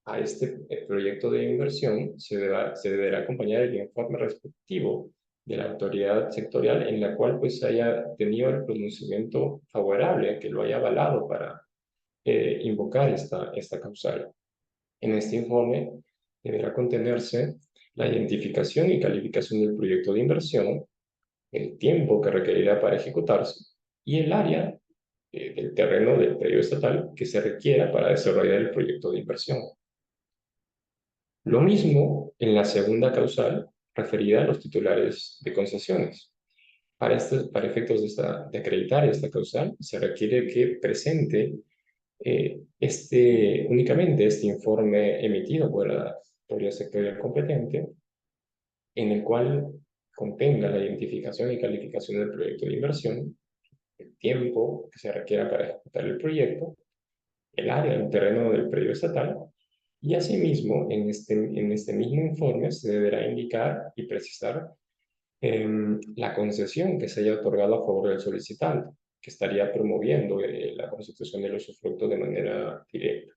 A este proyecto de inversión se deberá acompañar el informe respectivo de la autoridad sectorial en la cual pues haya tenido el pronunciamiento favorable, que lo haya avalado para invocar esta causal. En este informe deberá contenerse la identificación y calificación del proyecto de inversión, el tiempo que requerirá para ejecutarse y el área del terreno del predio estatal que se requiera para desarrollar el proyecto de inversión. Lo mismo en la segunda causal referida a los titulares de concesiones. Para efectos de acreditar esta causal, se requiere que presente únicamente este informe emitido por la autoridad sectorial competente, en el cual contenga la identificación y calificación del proyecto de inversión, el tiempo que se requiera para ejecutar el proyecto, el área del terreno del predio estatal, y asimismo en este mismo informe se deberá indicar y precisar la concesión que se haya otorgado a favor del solicitante, que estaría promoviendo la constitución del usufructo de manera directa.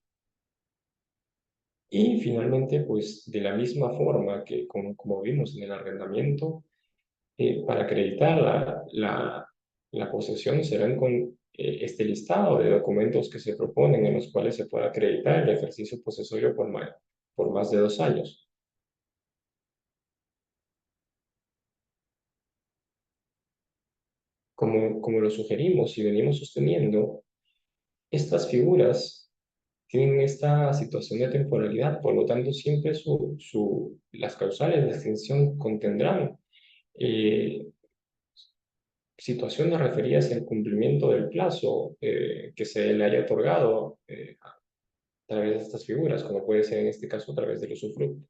Y finalmente, pues de la misma forma que como vimos en el arrendamiento, para acreditar la posesión serán con este listado de documentos que se proponen en los cuales se pueda acreditar el ejercicio posesorio por más de 2 años. Como lo sugerimos y venimos sosteniendo, estas figuras tienen esta situación de temporalidad, por lo tanto siempre las causales de extinción contendrán situaciones referidas al cumplimiento del plazo que se le haya otorgado a través de estas figuras, como puede ser en este caso a través del usufructo.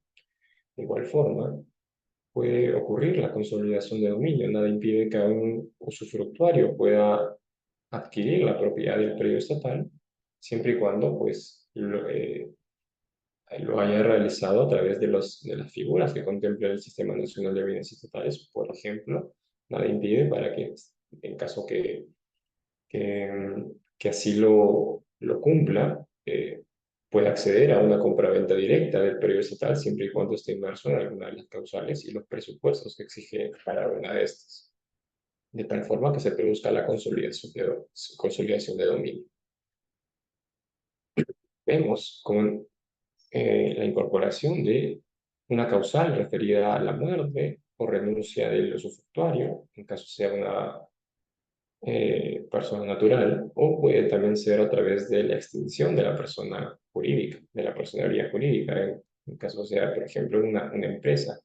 De igual forma, puede ocurrir la consolidación de dominio. Nada impide que un usufructuario pueda adquirir la propiedad del predio estatal, siempre y cuando pues, lo haya realizado a través de las figuras que contempla el Sistema Nacional de Bienes Estatales, por ejemplo. Nada impide para que, en caso que así lo cumpla, puede acceder a una compraventa directa del predio estatal siempre y cuando esté inmerso en alguna de las causales y los presupuestos que exige cada una de estas, de tal forma que se produzca la consolidación de dominio. Vemos con la incorporación de una causal referida a la muerte o renuncia del usufructuario, en caso sea una persona natural, o puede también ser a través de la extinción de la persona jurídica, de la personalidad jurídica, en caso sea, por ejemplo, una empresa,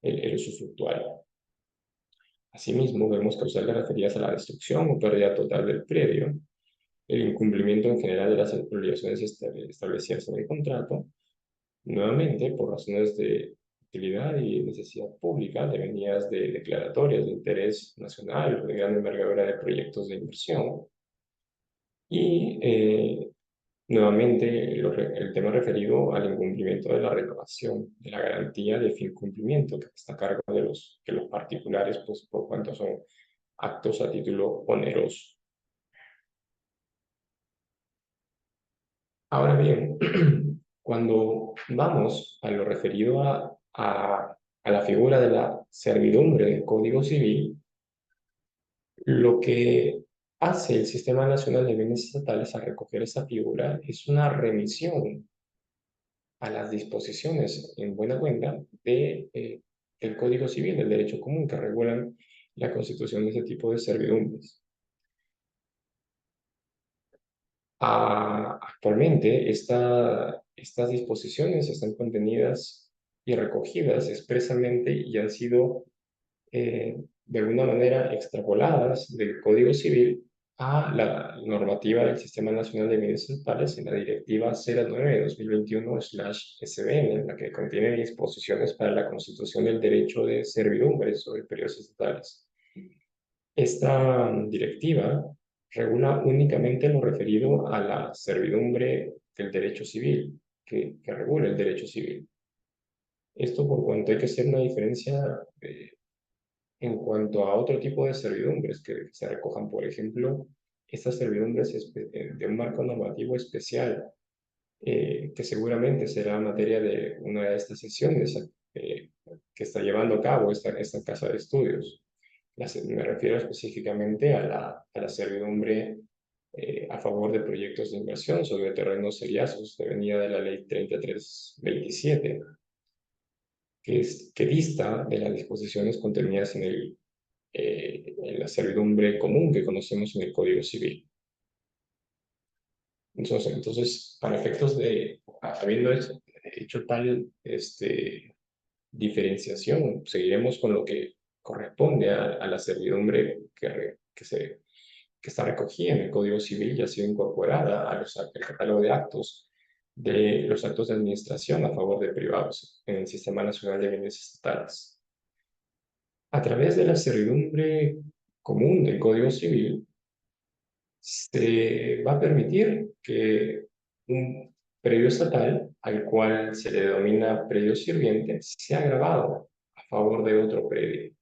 el usufructuario. Asimismo, vemos causales referidas a la destrucción o pérdida total del predio, el incumplimiento en general de las obligaciones establecidas en el contrato, nuevamente por razones de utilidad y necesidad pública, devenidas de declaratorias de interés nacional o de gran envergadura de proyectos de inversión. Y nuevamente el tema referido al incumplimiento de la renovación de la garantía de fin cumplimiento, que está a cargo de los particulares, pues por cuanto son actos a título oneroso. Ahora bien, cuando vamos a lo referido a la figura de la servidumbre del Código Civil, lo que hace el Sistema Nacional de Bienes Estatales al recoger esa figura es una remisión a las disposiciones en buena cuenta del Código Civil, del derecho común, que regulan la constitución de ese tipo de servidumbres. Actualmente, estas disposiciones están contenidas y recogidas expresamente y han sido de alguna manera extrapoladas del Código Civil a la normativa del Sistema Nacional de Bienes Estatales en la Directiva 09-2021/SBN, en la que contiene disposiciones para la constitución del derecho de servidumbres sobre periodos estatales. Esta directiva regula únicamente lo referido a la servidumbre del derecho civil, que regula el derecho civil. Esto por cuanto hay que hacer una diferencia en cuanto a otro tipo de servidumbres que se recojan, por ejemplo, estas servidumbres de un marco normativo especial, que seguramente será materia de una de estas sesiones que está llevando a cabo esta casa de estudios. Me refiero específicamente a la servidumbre a favor de proyectos de inversión sobre terrenos seriazos, devenida de la Ley 3327, que dista de las disposiciones contenidas en la servidumbre común que conocemos en el Código Civil. Entonces para efectos de, habiendo hecho tal diferenciación, seguiremos con lo que corresponde a la servidumbre que está recogida en el Código Civil y ha sido incorporada al catálogo de actos de los actos de administración a favor de privados en el Sistema Nacional de Bienes Estatales. A través de la servidumbre común del Código Civil, se va a permitir que un predio estatal, al cual se le denomina predio sirviente, sea grabado a favor de otro predio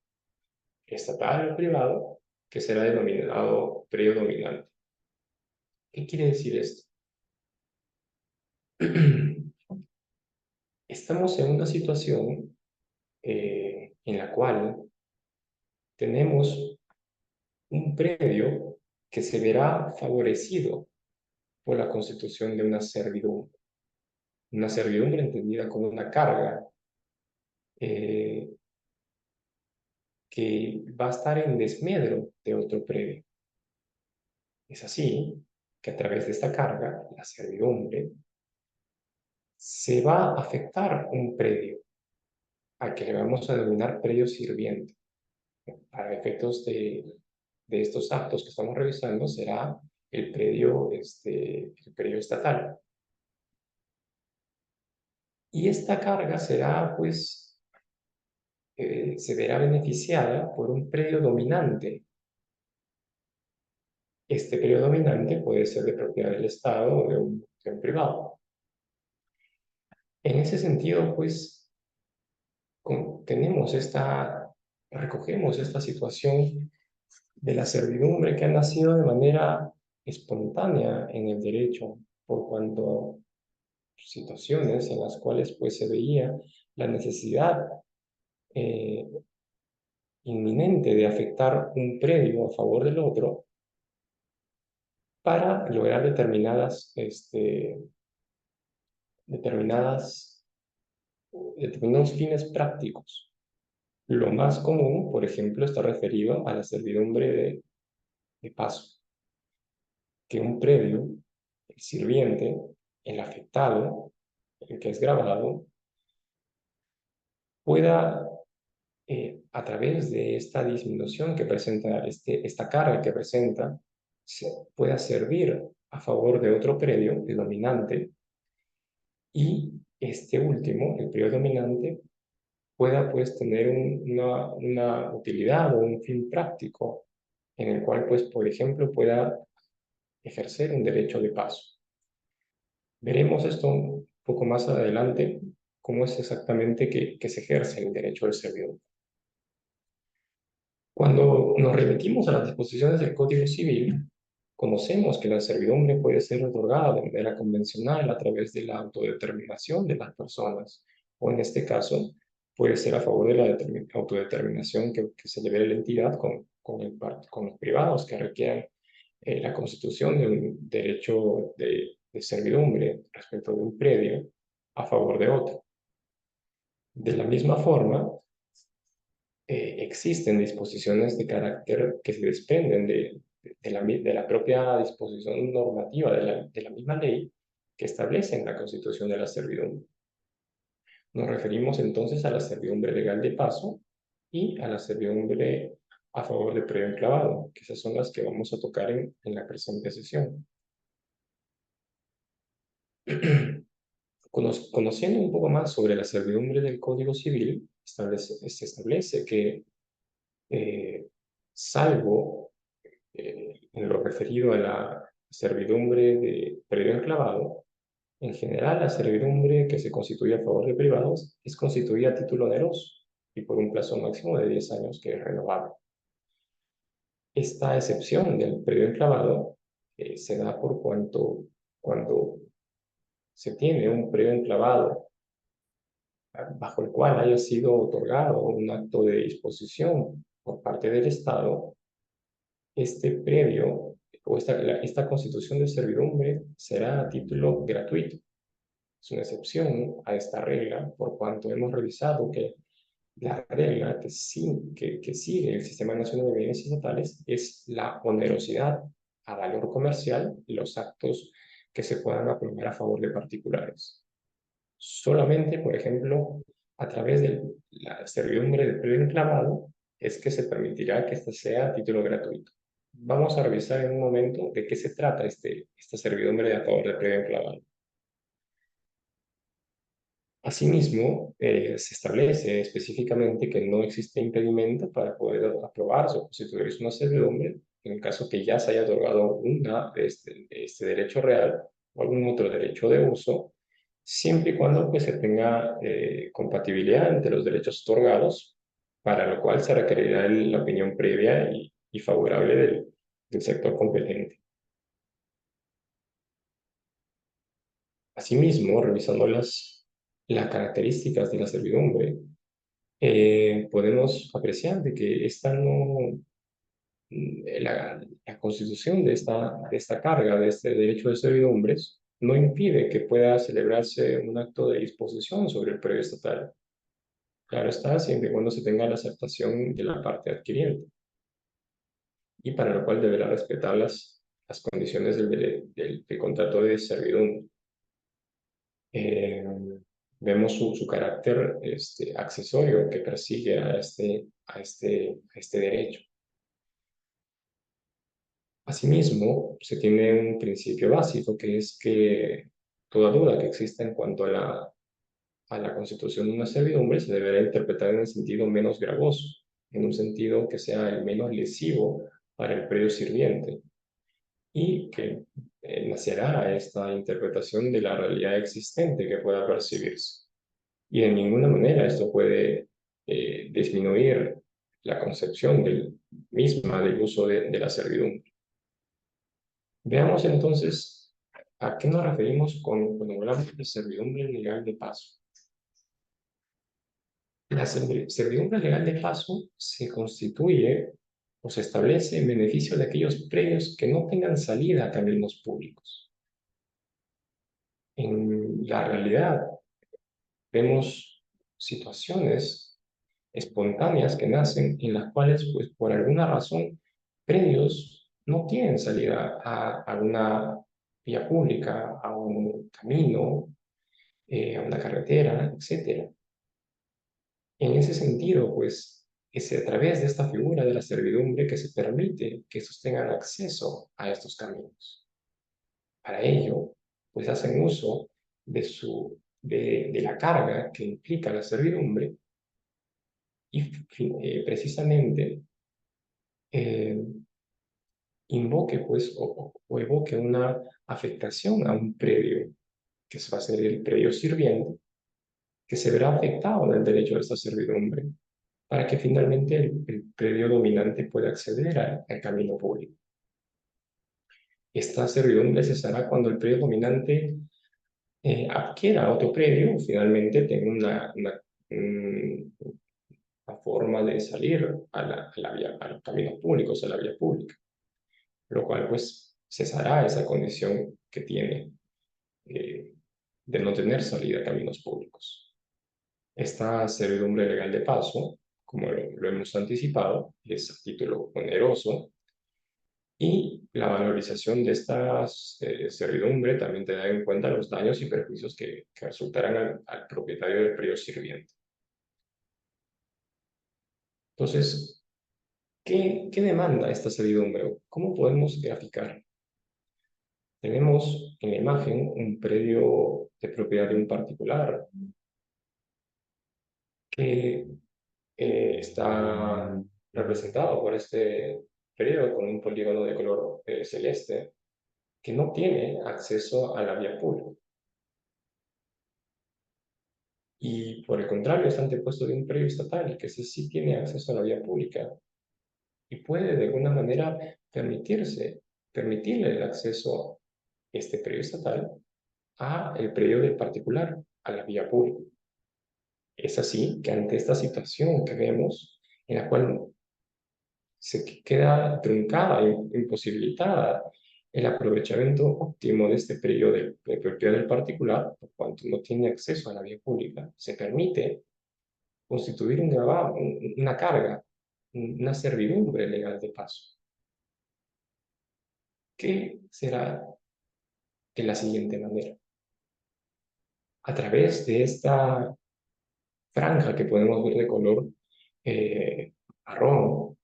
estatal o privado, que será denominado predio dominante. ¿Qué quiere decir esto? Estamos en una situación en la cual tenemos un predio que se verá favorecido por la constitución de una servidumbre entendida como una carga que va a estar en desmedro de otro predio. Es así que a través de esta carga, la servidumbre, se va a afectar un predio al que le vamos a denominar predio sirviente. Para efectos de estos actos que estamos revisando será el predio estatal. Y esta carga será, pues, se verá beneficiada por un predio dominante. Este predio dominante puede ser de propiedad del Estado o de un privado. En ese sentido, pues, recogemos esta situación de la servidumbre que ha nacido de manera espontánea en el derecho, por cuanto situaciones en las cuales pues se veía la necesidad eh, inminente de afectar un predio a favor del otro para lograr determinados fines prácticos. Lo más común, por ejemplo, está referido a la servidumbre de paso, que un predio, el sirviente, el afectado, el que es grabado, pueda, a través de esta disminución que presenta, esta carga que presenta, pueda servir a favor de otro predio, el dominante, y este último, el predio dominante, pueda pues tener una utilidad o un fin práctico en el cual pues por ejemplo pueda ejercer un derecho de paso. Veremos esto un poco más adelante, cómo es exactamente que se ejerce el derecho del servidor. Cuando nos remitimos a las disposiciones del Código Civil, conocemos que la servidumbre puede ser otorgada de manera convencional a través de la autodeterminación de las personas, o en este caso, puede ser a favor de la autodeterminación que se le dé a la entidad con los privados que requieran la constitución de un derecho de servidumbre respecto de un predio a favor de otro. De la misma forma, existen disposiciones de carácter que se desprenden de la propia disposición normativa de la misma ley que establecen la constitución de la servidumbre. Nos referimos entonces a la servidumbre legal de paso y a la servidumbre a favor de predio enclavado, que esas son las que vamos a tocar en la presente sesión. Conociendo un poco más sobre la servidumbre del Código Civil, se establece que, salvo en lo referido a la servidumbre de predio enclavado, en general la servidumbre que se constituye a favor de privados es constituida a título oneroso y por un plazo máximo de 10 años que es renovable. Esta excepción del predio enclavado se da por cuando se tiene un predio enclavado bajo el cual haya sido otorgado un acto de disposición por parte del Estado, este predio o esta constitución de servidumbre será a título gratuito. Es una excepción a esta regla, por cuanto hemos revisado que la regla que sigue el Sistema Nacional de Bienes Estatales es la onerosidad a valor comercial y los actos que se puedan aprobar a favor de particulares. Solamente, por ejemplo, a través de la servidumbre de predio enclavado es que se permitirá que esta sea a título gratuito. Vamos a revisar en un momento de qué se trata esta servidumbre de a favor de predio enclavado. Asimismo, se establece específicamente que no existe impedimento para poder aprobarse o constituirse una servidumbre en el caso que ya se haya otorgado este derecho real o algún otro derecho de uso, siempre y cuando pues, se tenga compatibilidad entre los derechos otorgados, para lo cual se requerirá la opinión previa y favorable del sector competente. Asimismo, revisando las características de la servidumbre, podemos apreciar de que la constitución de esta carga, de este derecho de servidumbres, no impide que pueda celebrarse un acto de disposición sobre el predio estatal. Claro está, siempre y cuando se tenga la aceptación de la parte adquiriente, y para lo cual deberá respetar las condiciones del contrato de servidumbre. Vemos su carácter accesorio que persigue a este derecho. Asimismo, se tiene un principio básico que es que toda duda que exista en cuanto a la constitución de una servidumbre se deberá interpretar en el sentido menos gravoso, en un sentido que sea el menos lesivo para el predio sirviente, y que nacerá esta interpretación de la realidad existente que pueda percibirse. Y de ninguna manera esto puede disminuir la concepción misma del uso de la servidumbre. Veamos entonces a qué nos referimos cuando hablamos de servidumbre legal de paso. La servidumbre legal de paso se constituye o se establece en beneficio de aquellos predios que no tengan salida a caminos públicos. En la realidad, vemos situaciones espontáneas que nacen en las cuales, pues, por alguna razón, predios no tienen salida a una vía pública, a un camino, a una carretera, etc. En ese sentido, pues, es a través de esta figura de la servidumbre que se permite que estos tengan acceso a estos caminos. Para ello, pues hacen uso de la carga que implica la servidumbre y precisamente invoque pues o evoque una afectación a un predio, que va a ser el predio sirviente, que se verá afectado del derecho de esta servidumbre, para que finalmente el predio dominante pueda acceder al camino público. Esta servidumbre cesará cuando el predio dominante adquiera otro predio o finalmente tenga una forma de salir a los caminos públicos, a la vía pública. lo cual pues cesará esa condición que tiene eh, de no tener salida a caminos públicos. Esta servidumbre legal de paso, como lo hemos anticipado, es a título oneroso y la valorización de esta servidumbre también tendrá en cuenta los daños y perjuicios que resultarán al propietario del predio sirviente. Entonces, ¿qué demanda esta servidumbre? ¿Cómo podemos graficar? Tenemos en la imagen un predio de propiedad de un particular que está representado por este predio con un polígono de color celeste que no tiene acceso a la vía pública. Y por el contrario, está antepuesto de un predio estatal que sí tiene acceso a la vía pública y puede de alguna manera permitirle el acceso a este predio estatal a el predio del particular, a la vía pública. Es así que ante esta situación que vemos, en la cual se queda truncada, imposibilitada el aprovechamiento óptimo de este periodo de propiedad del particular, por cuanto no tiene acceso a la vía pública, se permite constituir un gravamen, una carga, una servidumbre legal de paso. ¿Qué será de la siguiente manera? A través de esta franja que podemos ver de color marrón,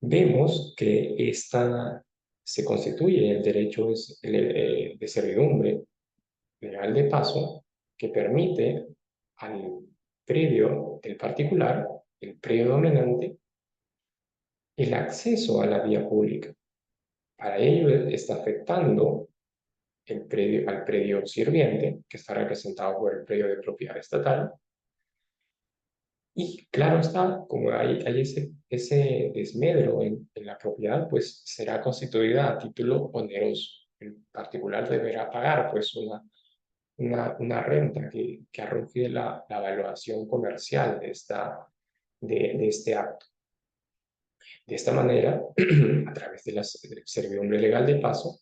vemos que esta se constituye el derecho de servidumbre legal de paso que permite al predio del particular, el predio dominante, el acceso a la vía pública. Para ello está afectando al predio sirviente, que está representado por el predio de propiedad estatal. Y claro está, como hay ese desmedro en la propiedad, pues será constituida a título oneroso. El particular deberá pagar pues una renta que arroje la valoración comercial de este acto. De esta manera, a través de la servidumbre legal de paso,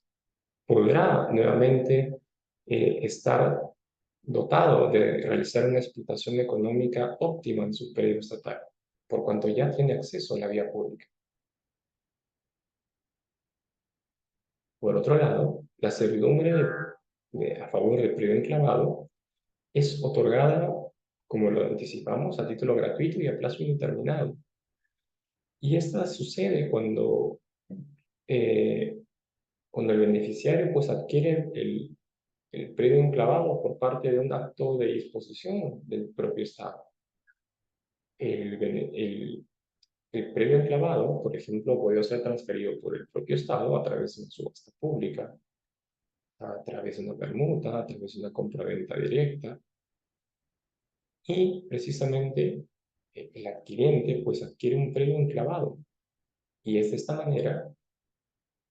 podrá nuevamente estar dotado de realizar una explotación económica óptima en su predio estatal, por cuanto ya tiene acceso a la vía pública. Por otro lado, la servidumbre a favor del predio enclavado es otorgada, como lo anticipamos, a título gratuito y a plazo indeterminado. Y esta sucede eh, cuando el beneficiario pues, adquiere el predio enclavado por parte de un acto de disposición del propio Estado. El predio enclavado, por ejemplo, puede ser transferido por el propio Estado a través de una subasta pública, a través de una permuta, a través de una compra-venta directa. Y precisamente el adquiriente pues adquiere un predio enclavado. Y es de esta manera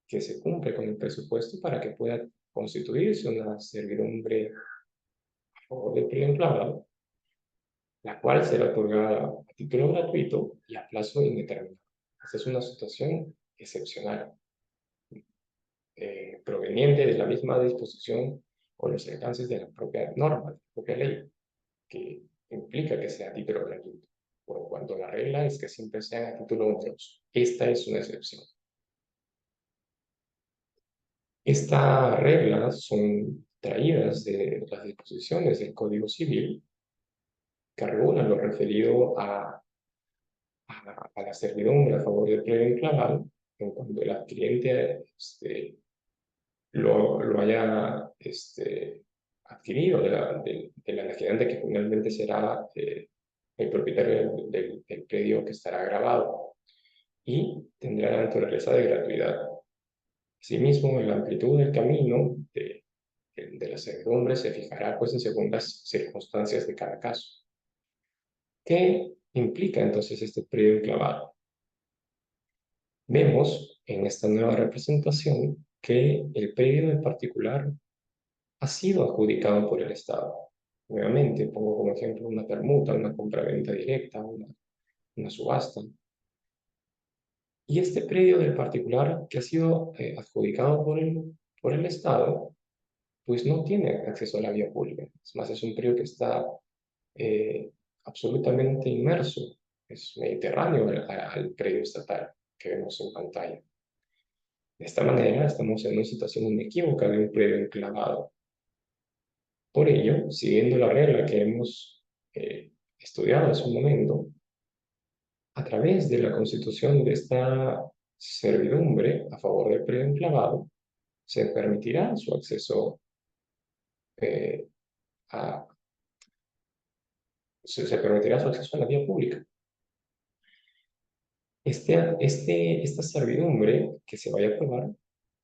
que se cumple con el presupuesto para que pueda constituirse una servidumbre o de predio enclavado, la cual será otorgada a título gratuito y a plazo indeterminado. Esta es una situación excepcional, proveniente de la misma disposición o los alcances de la propia norma, de la propia ley, que implica que sea a título gratuito, por cuanto la regla es que siempre sea a título oneroso. Esta es una excepción. Estas reglas son traídas de las disposiciones del Código Civil que regulan lo referido a la servidumbre a favor del predio enclavado, en cuanto el adquiriente lo haya adquirido de la adquirente que finalmente será el propietario del predio que estará grabado y tendrá la naturaleza de gratuidad. Asimismo, la amplitud del camino de la servidumbre se fijará pues, según las circunstancias de cada caso. ¿Qué implica entonces este predio enclavado? Vemos en esta nueva representación que el predio en particular ha sido adjudicado por el Estado. Nuevamente, pongo como ejemplo una permuta, una compraventa directa, una subasta. Y este predio del particular que ha sido adjudicado por el Estado, pues no tiene acceso a la vía pública. Es más, es un predio que está eh, absolutamente inmerso, es mediterráneo al predio estatal que vemos en pantalla. De esta manera, estamos en una situación inequívoca de un predio enclavado. Por ello, siguiendo la regla que hemos estudiado hace un momento, a través de la constitución de esta servidumbre a favor del predio enclavado, se permitirá su acceso eh, a, se permitirá su acceso a la vía pública. Esta servidumbre que se vaya a aprobar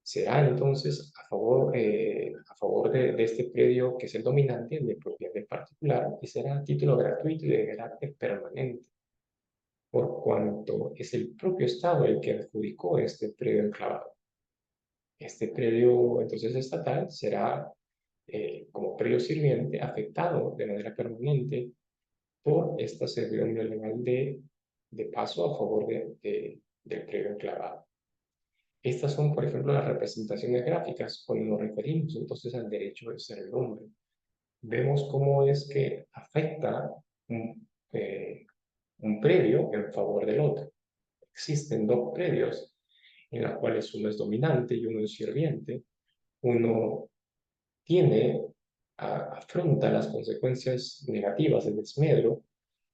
será entonces a favor de este predio que es el dominante, de propiedad del particular, y será a título gratuito y de carácter permanente, por cuanto es el propio Estado el que adjudicó este predio enclavado. Este predio entonces estatal será como predio sirviente afectado de manera permanente por esta servidumbre legal de paso a favor del predio enclavado. Estas son, por ejemplo, las representaciones gráficas cuando nos referimos entonces al derecho de servidumbre. Vemos cómo es que afecta un predio en favor del otro. Existen dos predios en los cuales uno es dominante y uno es sirviente. Uno afronta las consecuencias negativas del desmedro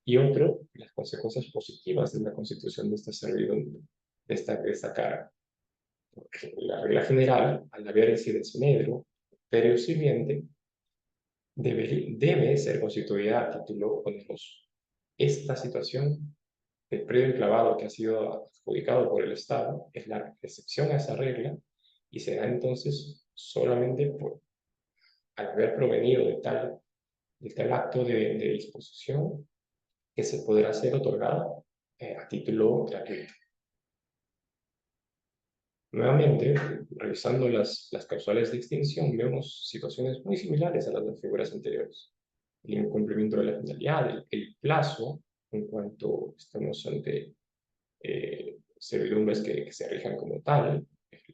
y otro las consecuencias positivas de la constitución de esta servidumbre, de esta cara. Porque la regla general, al haber ese desmedro, predio sirviente, debe ser constituida a título oneroso. Esta situación del predio enclavado que ha sido adjudicado por el Estado es la excepción a esa regla y será entonces solamente al haber provenido de tal acto de disposición que se podrá ser otorgado a título gratuito. Nuevamente, revisando las causales de extinción, vemos situaciones muy similares a las de las figuras anteriores. El incumplimiento de la finalidad, el plazo, en cuanto estamos ante servidumbres que se rijan como tal.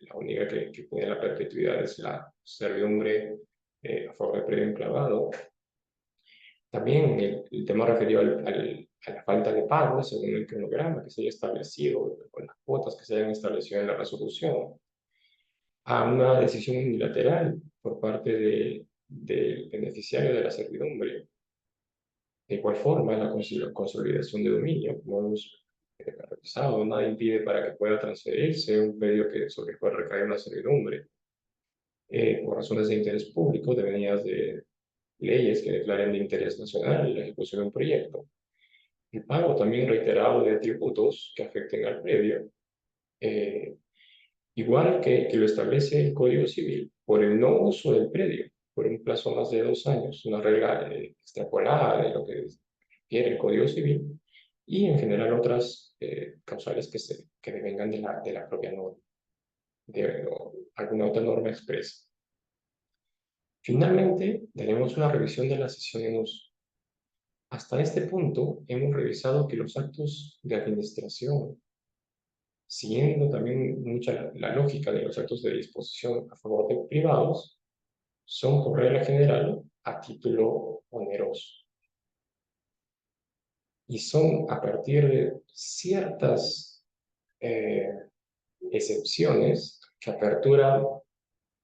La única que tiene la perpetuidad es la servidumbre a favor del predio enclavado. También el tema referido a la falta de pago según el cronograma que se haya establecido, con las cuotas que se hayan establecido en la resolución, a una decisión unilateral por parte del beneficiario de la servidumbre. De igual forma, la consolidación de dominio, como hemos revisado, nada impide para que pueda transferirse un predio sobre el cual recae una servidumbre por razones de interés público devenidas de leyes que declaren de interés nacional la ejecución de un proyecto. El pago también reiterado de tributos que afecten al predio, eh, igual que lo establece el Código Civil, por el no uso del predio por un plazo más de 2 años, una regla extrapolada de lo que refiere el Código Civil, y en general otras causales que devengan de la propia norma, de alguna otra norma expresa. Finalmente, tenemos una revisión de la sesión en uso. Hasta este punto, hemos revisado que los actos de administración, siguiendo también mucha la lógica de los actos de disposición a favor de privados, son por regla general a título oneroso. Y son a partir de ciertas excepciones que aperturan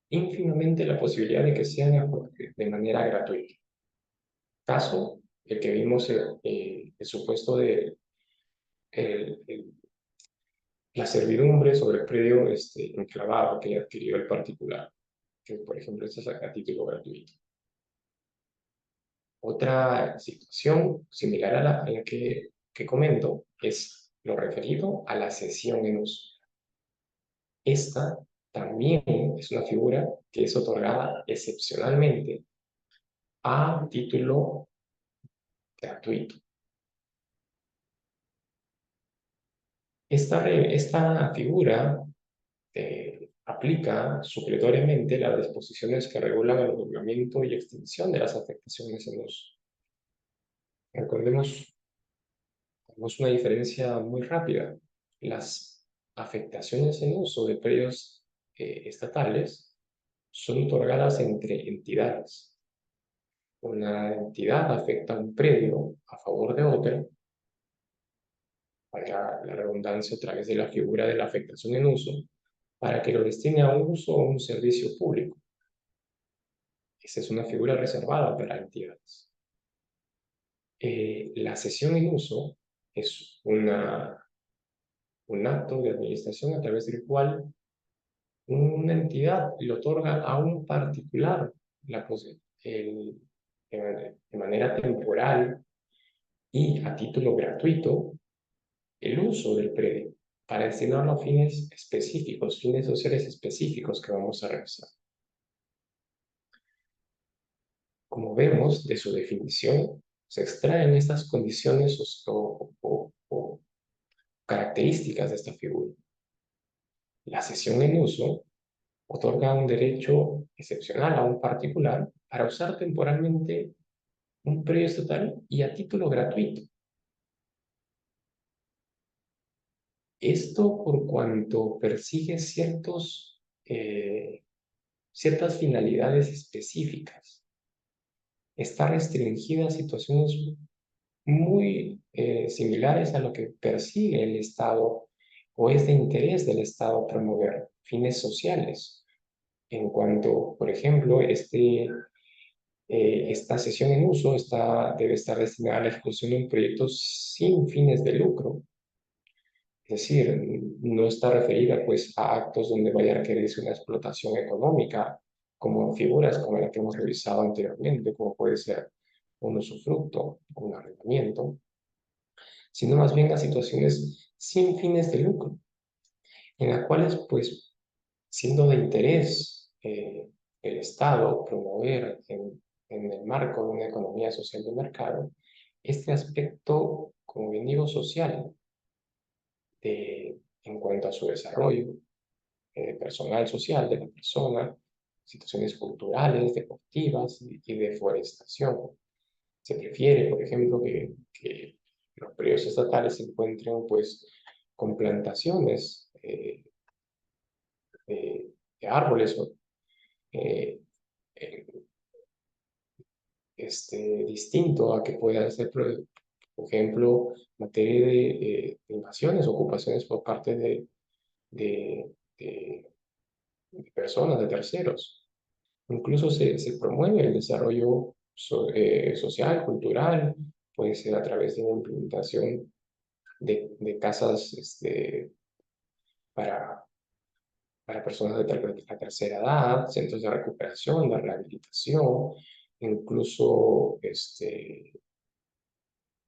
ínfimamente la posibilidad de que sean de manera gratuita. Caso, el que vimos el supuesto de la servidumbre sobre el predio enclavado que adquirió el particular, que por ejemplo esto es a título gratuito. Otra situación similar a la que comento es lo referido a la cesión en uso. Esta también es una figura que es otorgada excepcionalmente a título gratuito. Esta figura aplica supletoriamente las disposiciones que regulan el otorgamiento y extinción de las afectaciones en uso. Recordemos, tenemos una diferencia muy rápida. Las afectaciones en uso de predios estatales son otorgadas entre entidades. Una entidad afecta un predio a favor de otra, para la redundancia a través de la figura de la afectación en uso, para que lo destine a un uso o un servicio público. Esa es una figura reservada para entidades. La cesión en uso es un acto de administración a través del cual una entidad le otorga a un particular de manera temporal y a título gratuito el uso del predio para destinarlo a fines específicos, fines sociales específicos que vamos a revisar. Como vemos de su definición, se extraen estas condiciones o características de esta figura. La cesión en uso otorga un derecho excepcional a un particular para usar temporalmente un predio estatal y a título gratuito. Esto por cuanto persigue ciertas finalidades específicas. Está restringida a situaciones muy similares a lo que persigue el Estado o es de interés del Estado promover fines sociales. En cuanto, por ejemplo, esta cesión en uso debe estar destinada a la ejecución de un proyecto sin fines de lucro. Es decir, no está referida pues, a actos donde vaya a requerirse una explotación económica, como figuras como la que hemos revisado anteriormente, como puede ser un usufructo o un arrendamiento, sino más bien a situaciones sin fines de lucro, en las cuales, pues, siendo de interés el Estado promover en el marco de una economía social de mercado, este aspecto, como bien digo, social, en cuanto a su desarrollo personal, social de la persona, situaciones culturales, deportivas y de forestación. Se prefiere, por ejemplo, que los predios estatales se encuentren pues, con plantaciones de árboles eh, eh, distinto a que puedan ser, por ejemplo, materia de invasiones, ocupaciones por parte de, de personas, de terceros. Incluso se promueve el desarrollo social, cultural, puede ser a través de la implementación de casas para, para personas de la tercera edad, centros de recuperación, de rehabilitación, incluso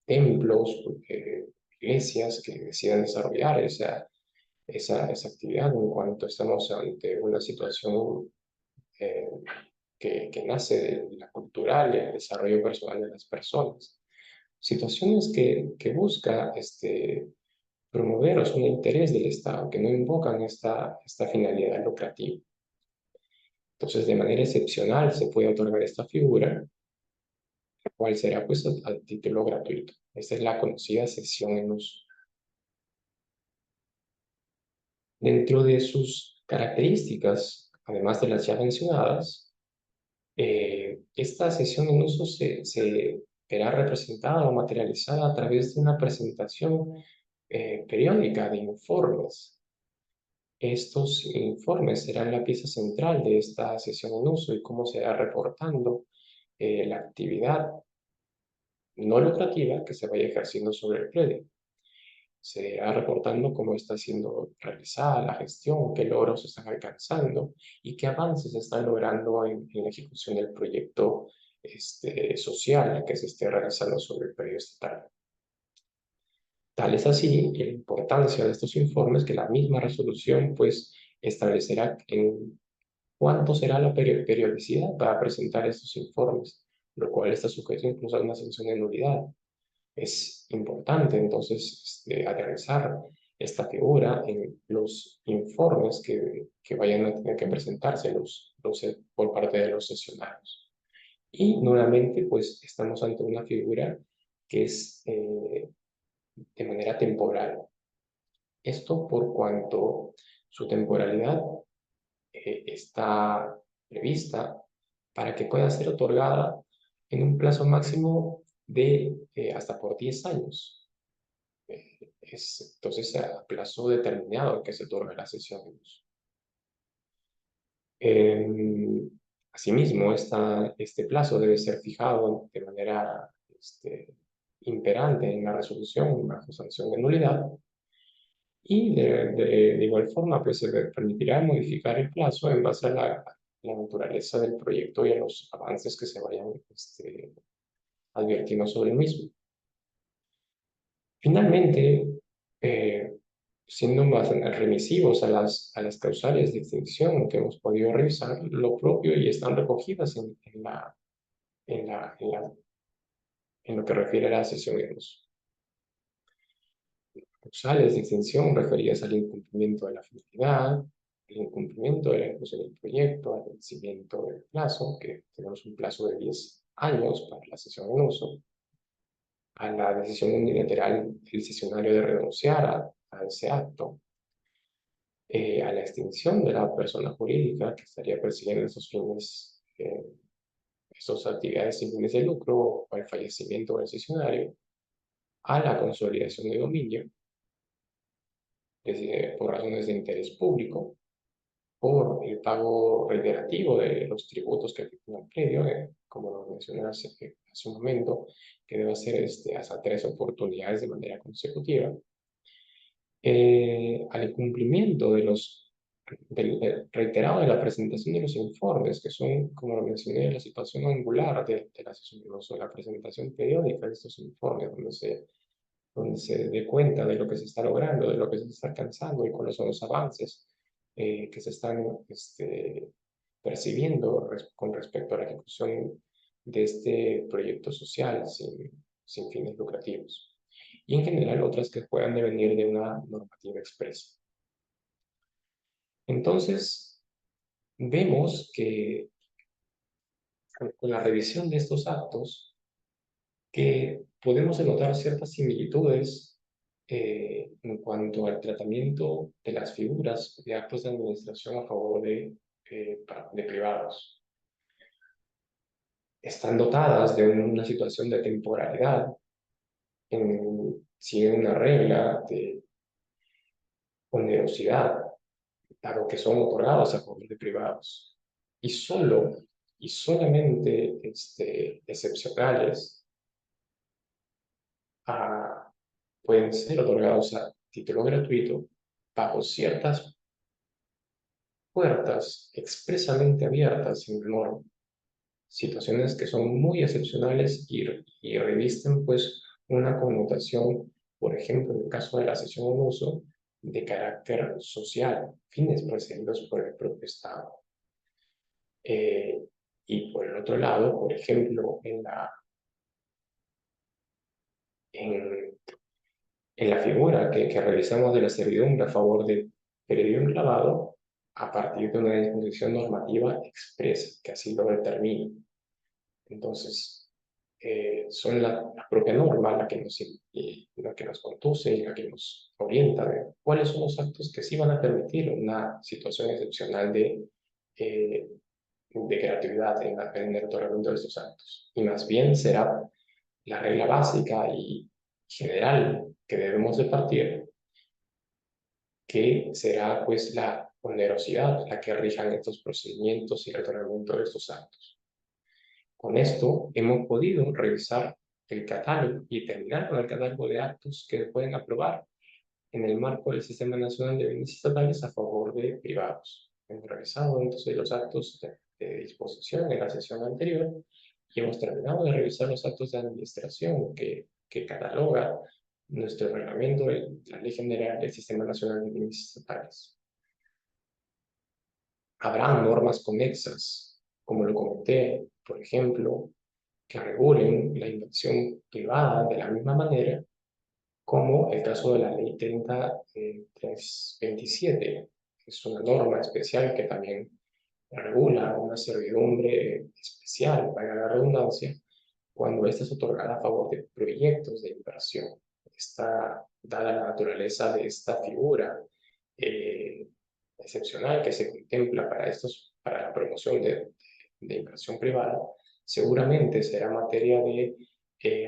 templos, iglesias que decidan desarrollar esa actividad en cuanto estamos ante una situación eh, que nace de la cultural y el desarrollo personal de las personas. Situaciones que busca promover o son de interés del Estado, que no invocan esta finalidad lucrativa. Entonces, de manera excepcional se puede otorgar esta figura, la cual será pues a título gratuito. Esta es la conocida cesión en uso. Dentro de sus características, además de las ya mencionadas, esta cesión en uso se verá representada o materializada a través de una presentación periódica de informes. Estos informes serán la pieza central de esta cesión en uso y cómo se va reportando la actividad no lucrativa que se vaya ejerciendo sobre el predio. Se va reportando cómo está siendo realizada la gestión, qué logros se están alcanzando y qué avances se están logrando en la ejecución del proyecto social que se esté realizando sobre el predio estatal. Tal es así la importancia de estos informes que la misma resolución pues establecerá en cuánto será la periodicidad para presentar estos informes, lo cual está sujeto incluso a una sanción de nulidad. Es importante entonces aterrizar esta figura en los informes que vayan a tener que presentarse por parte de los sesionarios. Y nuevamente, pues estamos ante una figura que es de manera temporal. Esto por cuanto su temporalidad está prevista para que pueda ser otorgada en un plazo máximo de hasta por 10 años. Es entonces a plazo determinado que se otorga la cesión de uso. Asimismo, este plazo debe ser fijado de manera imperante en la resolución bajo sanción de nulidad y de igual forma pues, se permitirá modificar el plazo en base a la naturaleza del proyecto y a los avances que se vayan advirtiendo sobre el mismo. Finalmente, siendo más remisivos a las causales de extinción que hemos podido revisar, lo propio y están recogidas en lo que refiere a la cesión de uso. Causales de extinción referidas al incumplimiento de la finalidad, el incumplimiento de la ejecución del proyecto, al vencimiento del plazo, que tenemos un plazo de 10 años para la cesión en uso, a la decisión unilateral del cesionario de renunciar a ese acto, a la extinción de la persona jurídica que estaría persiguiendo esos fines, estas actividades sin fines de lucro, o al fallecimiento del cesionario, a la consolidación de dominio, por razones de interés público, por el pago reiterativo de los tributos que afectan al predio, como lo mencioné hace un momento, que debe ser hasta 3 oportunidades de manera consecutiva, al incumplimiento del reiterado de la presentación de los informes, que son, como lo mencioné, la situación angular de la sesión de uso, la presentación periódica de estos informes, donde se dé cuenta de lo que se está logrando, de lo que se está alcanzando y cuáles son los avances que se están percibiendo con respecto a la ejecución de este proyecto social sin fines lucrativos. Y en general otras que puedan devenir de una normativa expresa. Entonces, vemos que con la revisión de estos actos, que podemos notar ciertas similitudes en cuanto al tratamiento de las figuras de actos de administración a favor de privados. Están dotadas de una situación de temporalidad, siguen una regla de onerosidad, dado que son otorgados a favor de privados. Y solamente excepcionales pueden ser otorgados a título gratuito bajo ciertas puertas expresamente abiertas en la norma. Situaciones que son muy excepcionales y revisten pues una connotación, por ejemplo, en el caso de la cesión en uso, de carácter social, fines perseguidos por el propio Estado. Y por el otro lado, por ejemplo, en la figura que realizamos de la servidumbre a favor de predio enclavado, a partir de una disposición normativa expresa, que así lo determina. Entonces, son la propia norma la que nos conduce y la que nos orienta de cuáles son los actos que sí van a permitir una situación excepcional de gratuidad en el otorgamiento de estos actos. Y más bien será la regla básica y general que debemos de partir, que será pues la onerosidad la que rijan estos procedimientos y el otorgamiento de estos actos. Con esto hemos podido revisar el catálogo y terminar con el catálogo de actos que pueden aprobar en el marco del Sistema Nacional de Bienes Estatales a favor de privados. Hemos revisado entonces los actos de disposición en la sesión anterior y hemos terminado de revisar los actos de administración que cataloga nuestro reglamento de la Ley General del Sistema Nacional de Bienes Estatales. Habrá normas conexas, como lo comenté, por ejemplo, que regulen la inversión privada de la misma manera, como el caso de la Ley 327, que es una norma especial que también regula una servidumbre especial, para la redundancia, cuando ésta es otorgada a favor de proyectos de inversión. dada la naturaleza de esta figura excepcional que se contempla para la promoción de inversión privada, seguramente será materia de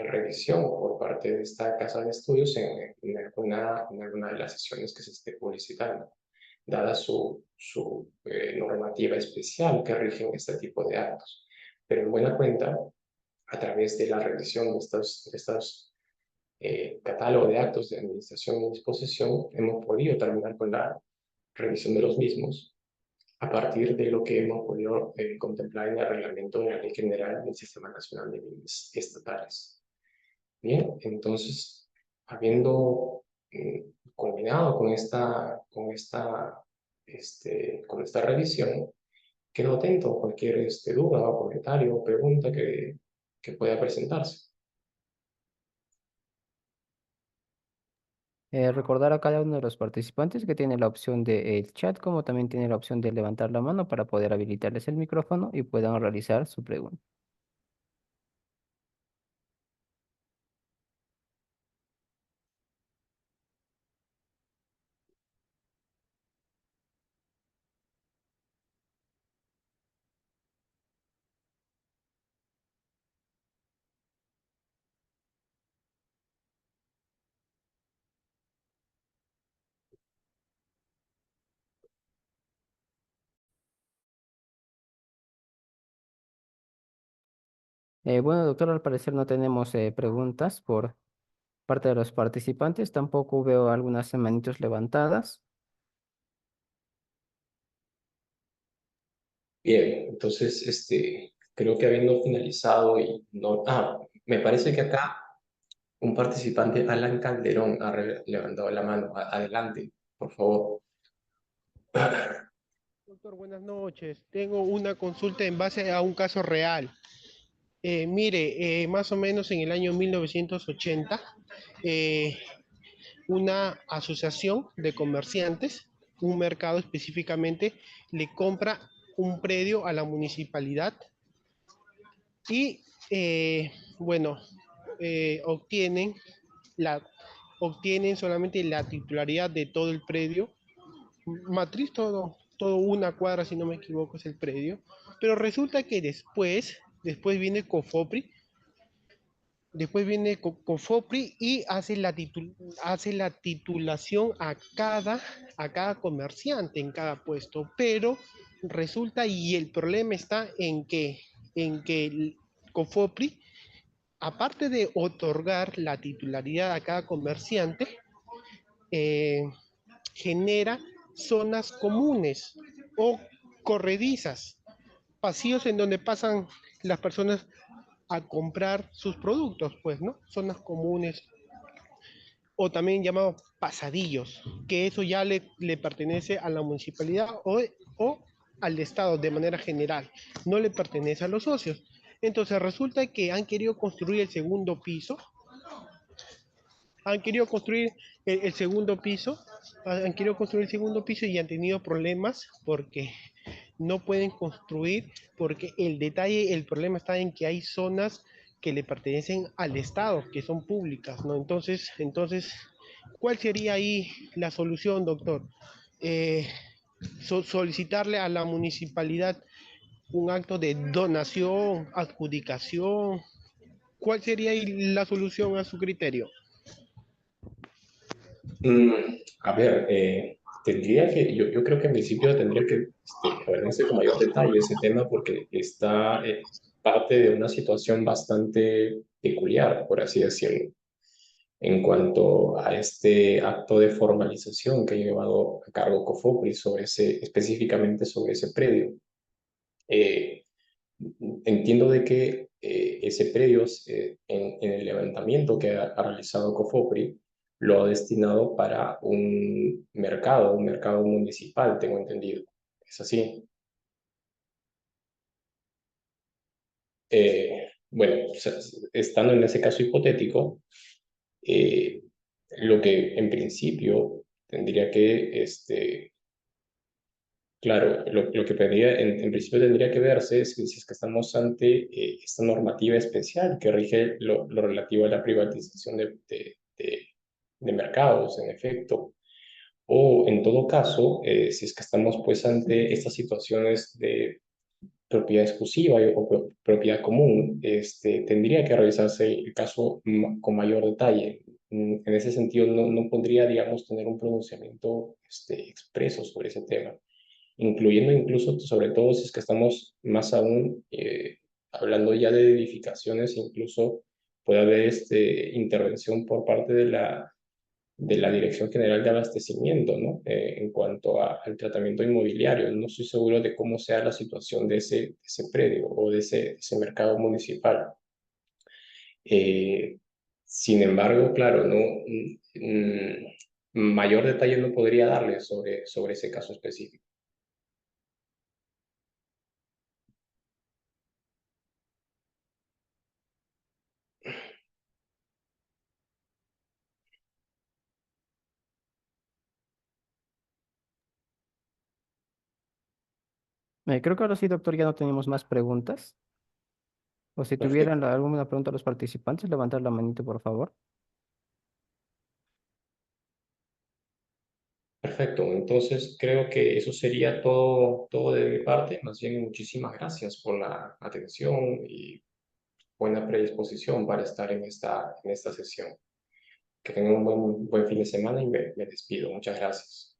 revisión por parte de esta casa de estudios en alguna de las sesiones que se esté publicitando, dada su normativa especial que rige este tipo de actos. Pero en buena cuenta, a través de la revisión de estos catálogo de actos de administración y disposición, hemos podido terminar con la revisión de los mismos a partir de lo que hemos podido contemplar en el reglamento de la Ley General del Sistema Nacional de Bienes Estatales. Bien, entonces, habiendo culminado con esta revisión, quedo atento a cualquier duda, comentario o pregunta que pueda presentarse. Recordar a cada uno de los participantes que tiene la opción del chat, como también tiene la opción de levantar la mano para poder habilitarles el micrófono y puedan realizar su pregunta. Bueno, doctor, al parecer no tenemos preguntas por parte de los participantes. Tampoco veo algunas manitos levantadas. Bien, entonces, creo que habiendo finalizado y no... me parece que acá un participante, Alan Calderón, ha levantado la mano. Adelante, por favor. Doctor, buenas noches. Tengo una consulta en base a un caso real. Mire, más o menos en el año 1980, eh, una asociación de comerciantes, un mercado específicamente, le compra un predio a la municipalidad y, bueno, obtienen, la, obtienen solamente la titularidad de todo el predio matriz, todo una cuadra, si no me equivoco, es el predio. Pero resulta que después viene Cofopri, y hace la titulación a cada comerciante en cada puesto. Pero resulta, y el problema está en que el Cofopri, aparte de otorgar la titularidad a cada comerciante, eh, genera zonas comunes o corredizas, pasillos en donde pasan las personas a comprar sus productos, pues, ¿no? Zonas comunes o también llamados pasadillos, que eso ya le pertenece a la municipalidad o al Estado de manera general, no le pertenece a los socios. Entonces resulta que han querido construir el segundo piso, han querido construir el segundo piso, han querido construir el segundo piso y han tenido problemas porque no pueden construir, porque el problema está en que hay zonas que le pertenecen al Estado, que son públicas, ¿no? Entonces, ¿cuál sería ahí la solución, doctor? Eh, Solicitarle a la municipalidad un acto de donación, adjudicación. ¿Cuál sería ahí la solución a su criterio? A ver, yo creo que en principio tendría que verse con mayor detalle ese tema porque está parte de una situación bastante peculiar, por así decirlo, en cuanto a este acto de formalización que ha llevado a cargo Cofopri específicamente sobre ese predio. Eh, Entiendo de que ese predio, en el levantamiento que ha realizado Cofopri, lo ha destinado para un mercado municipal, tengo entendido. ¿Es así? Bueno, o sea, estando en ese caso hipotético, eh, lo que en principio tendría que, claro, lo que en principio tendría que verse es si es que estamos ante esta normativa especial que rige lo relativo a la privatización de mercados, en efecto. O en todo caso, si es que estamos pues ante estas situaciones de propiedad exclusiva o propiedad común, tendría que revisarse el caso con mayor detalle. En ese sentido, no podría, digamos, tener un pronunciamiento expreso sobre ese tema, incluyendo incluso, sobre todo si es que estamos más aún hablando ya de edificaciones, incluso puede haber intervención por parte de la Dirección General de Abastecimiento, ¿no? En cuanto al tratamiento inmobiliario. No estoy seguro de cómo sea la situación de ese predio o de ese mercado municipal. Eh, Sin embargo, claro, no, mayor detalle no podría darle sobre ese caso específico. Creo que ahora sí, doctor, ya no tenemos más preguntas. O si tuvieran Perfecto. alguna pregunta a los participantes, levantar la manito, por favor. Perfecto, entonces creo que eso sería todo de mi parte. Más bien, muchísimas gracias por la atención y buena predisposición para estar en esta sesión. Que tengan un buen fin de semana y me despido. Muchas gracias.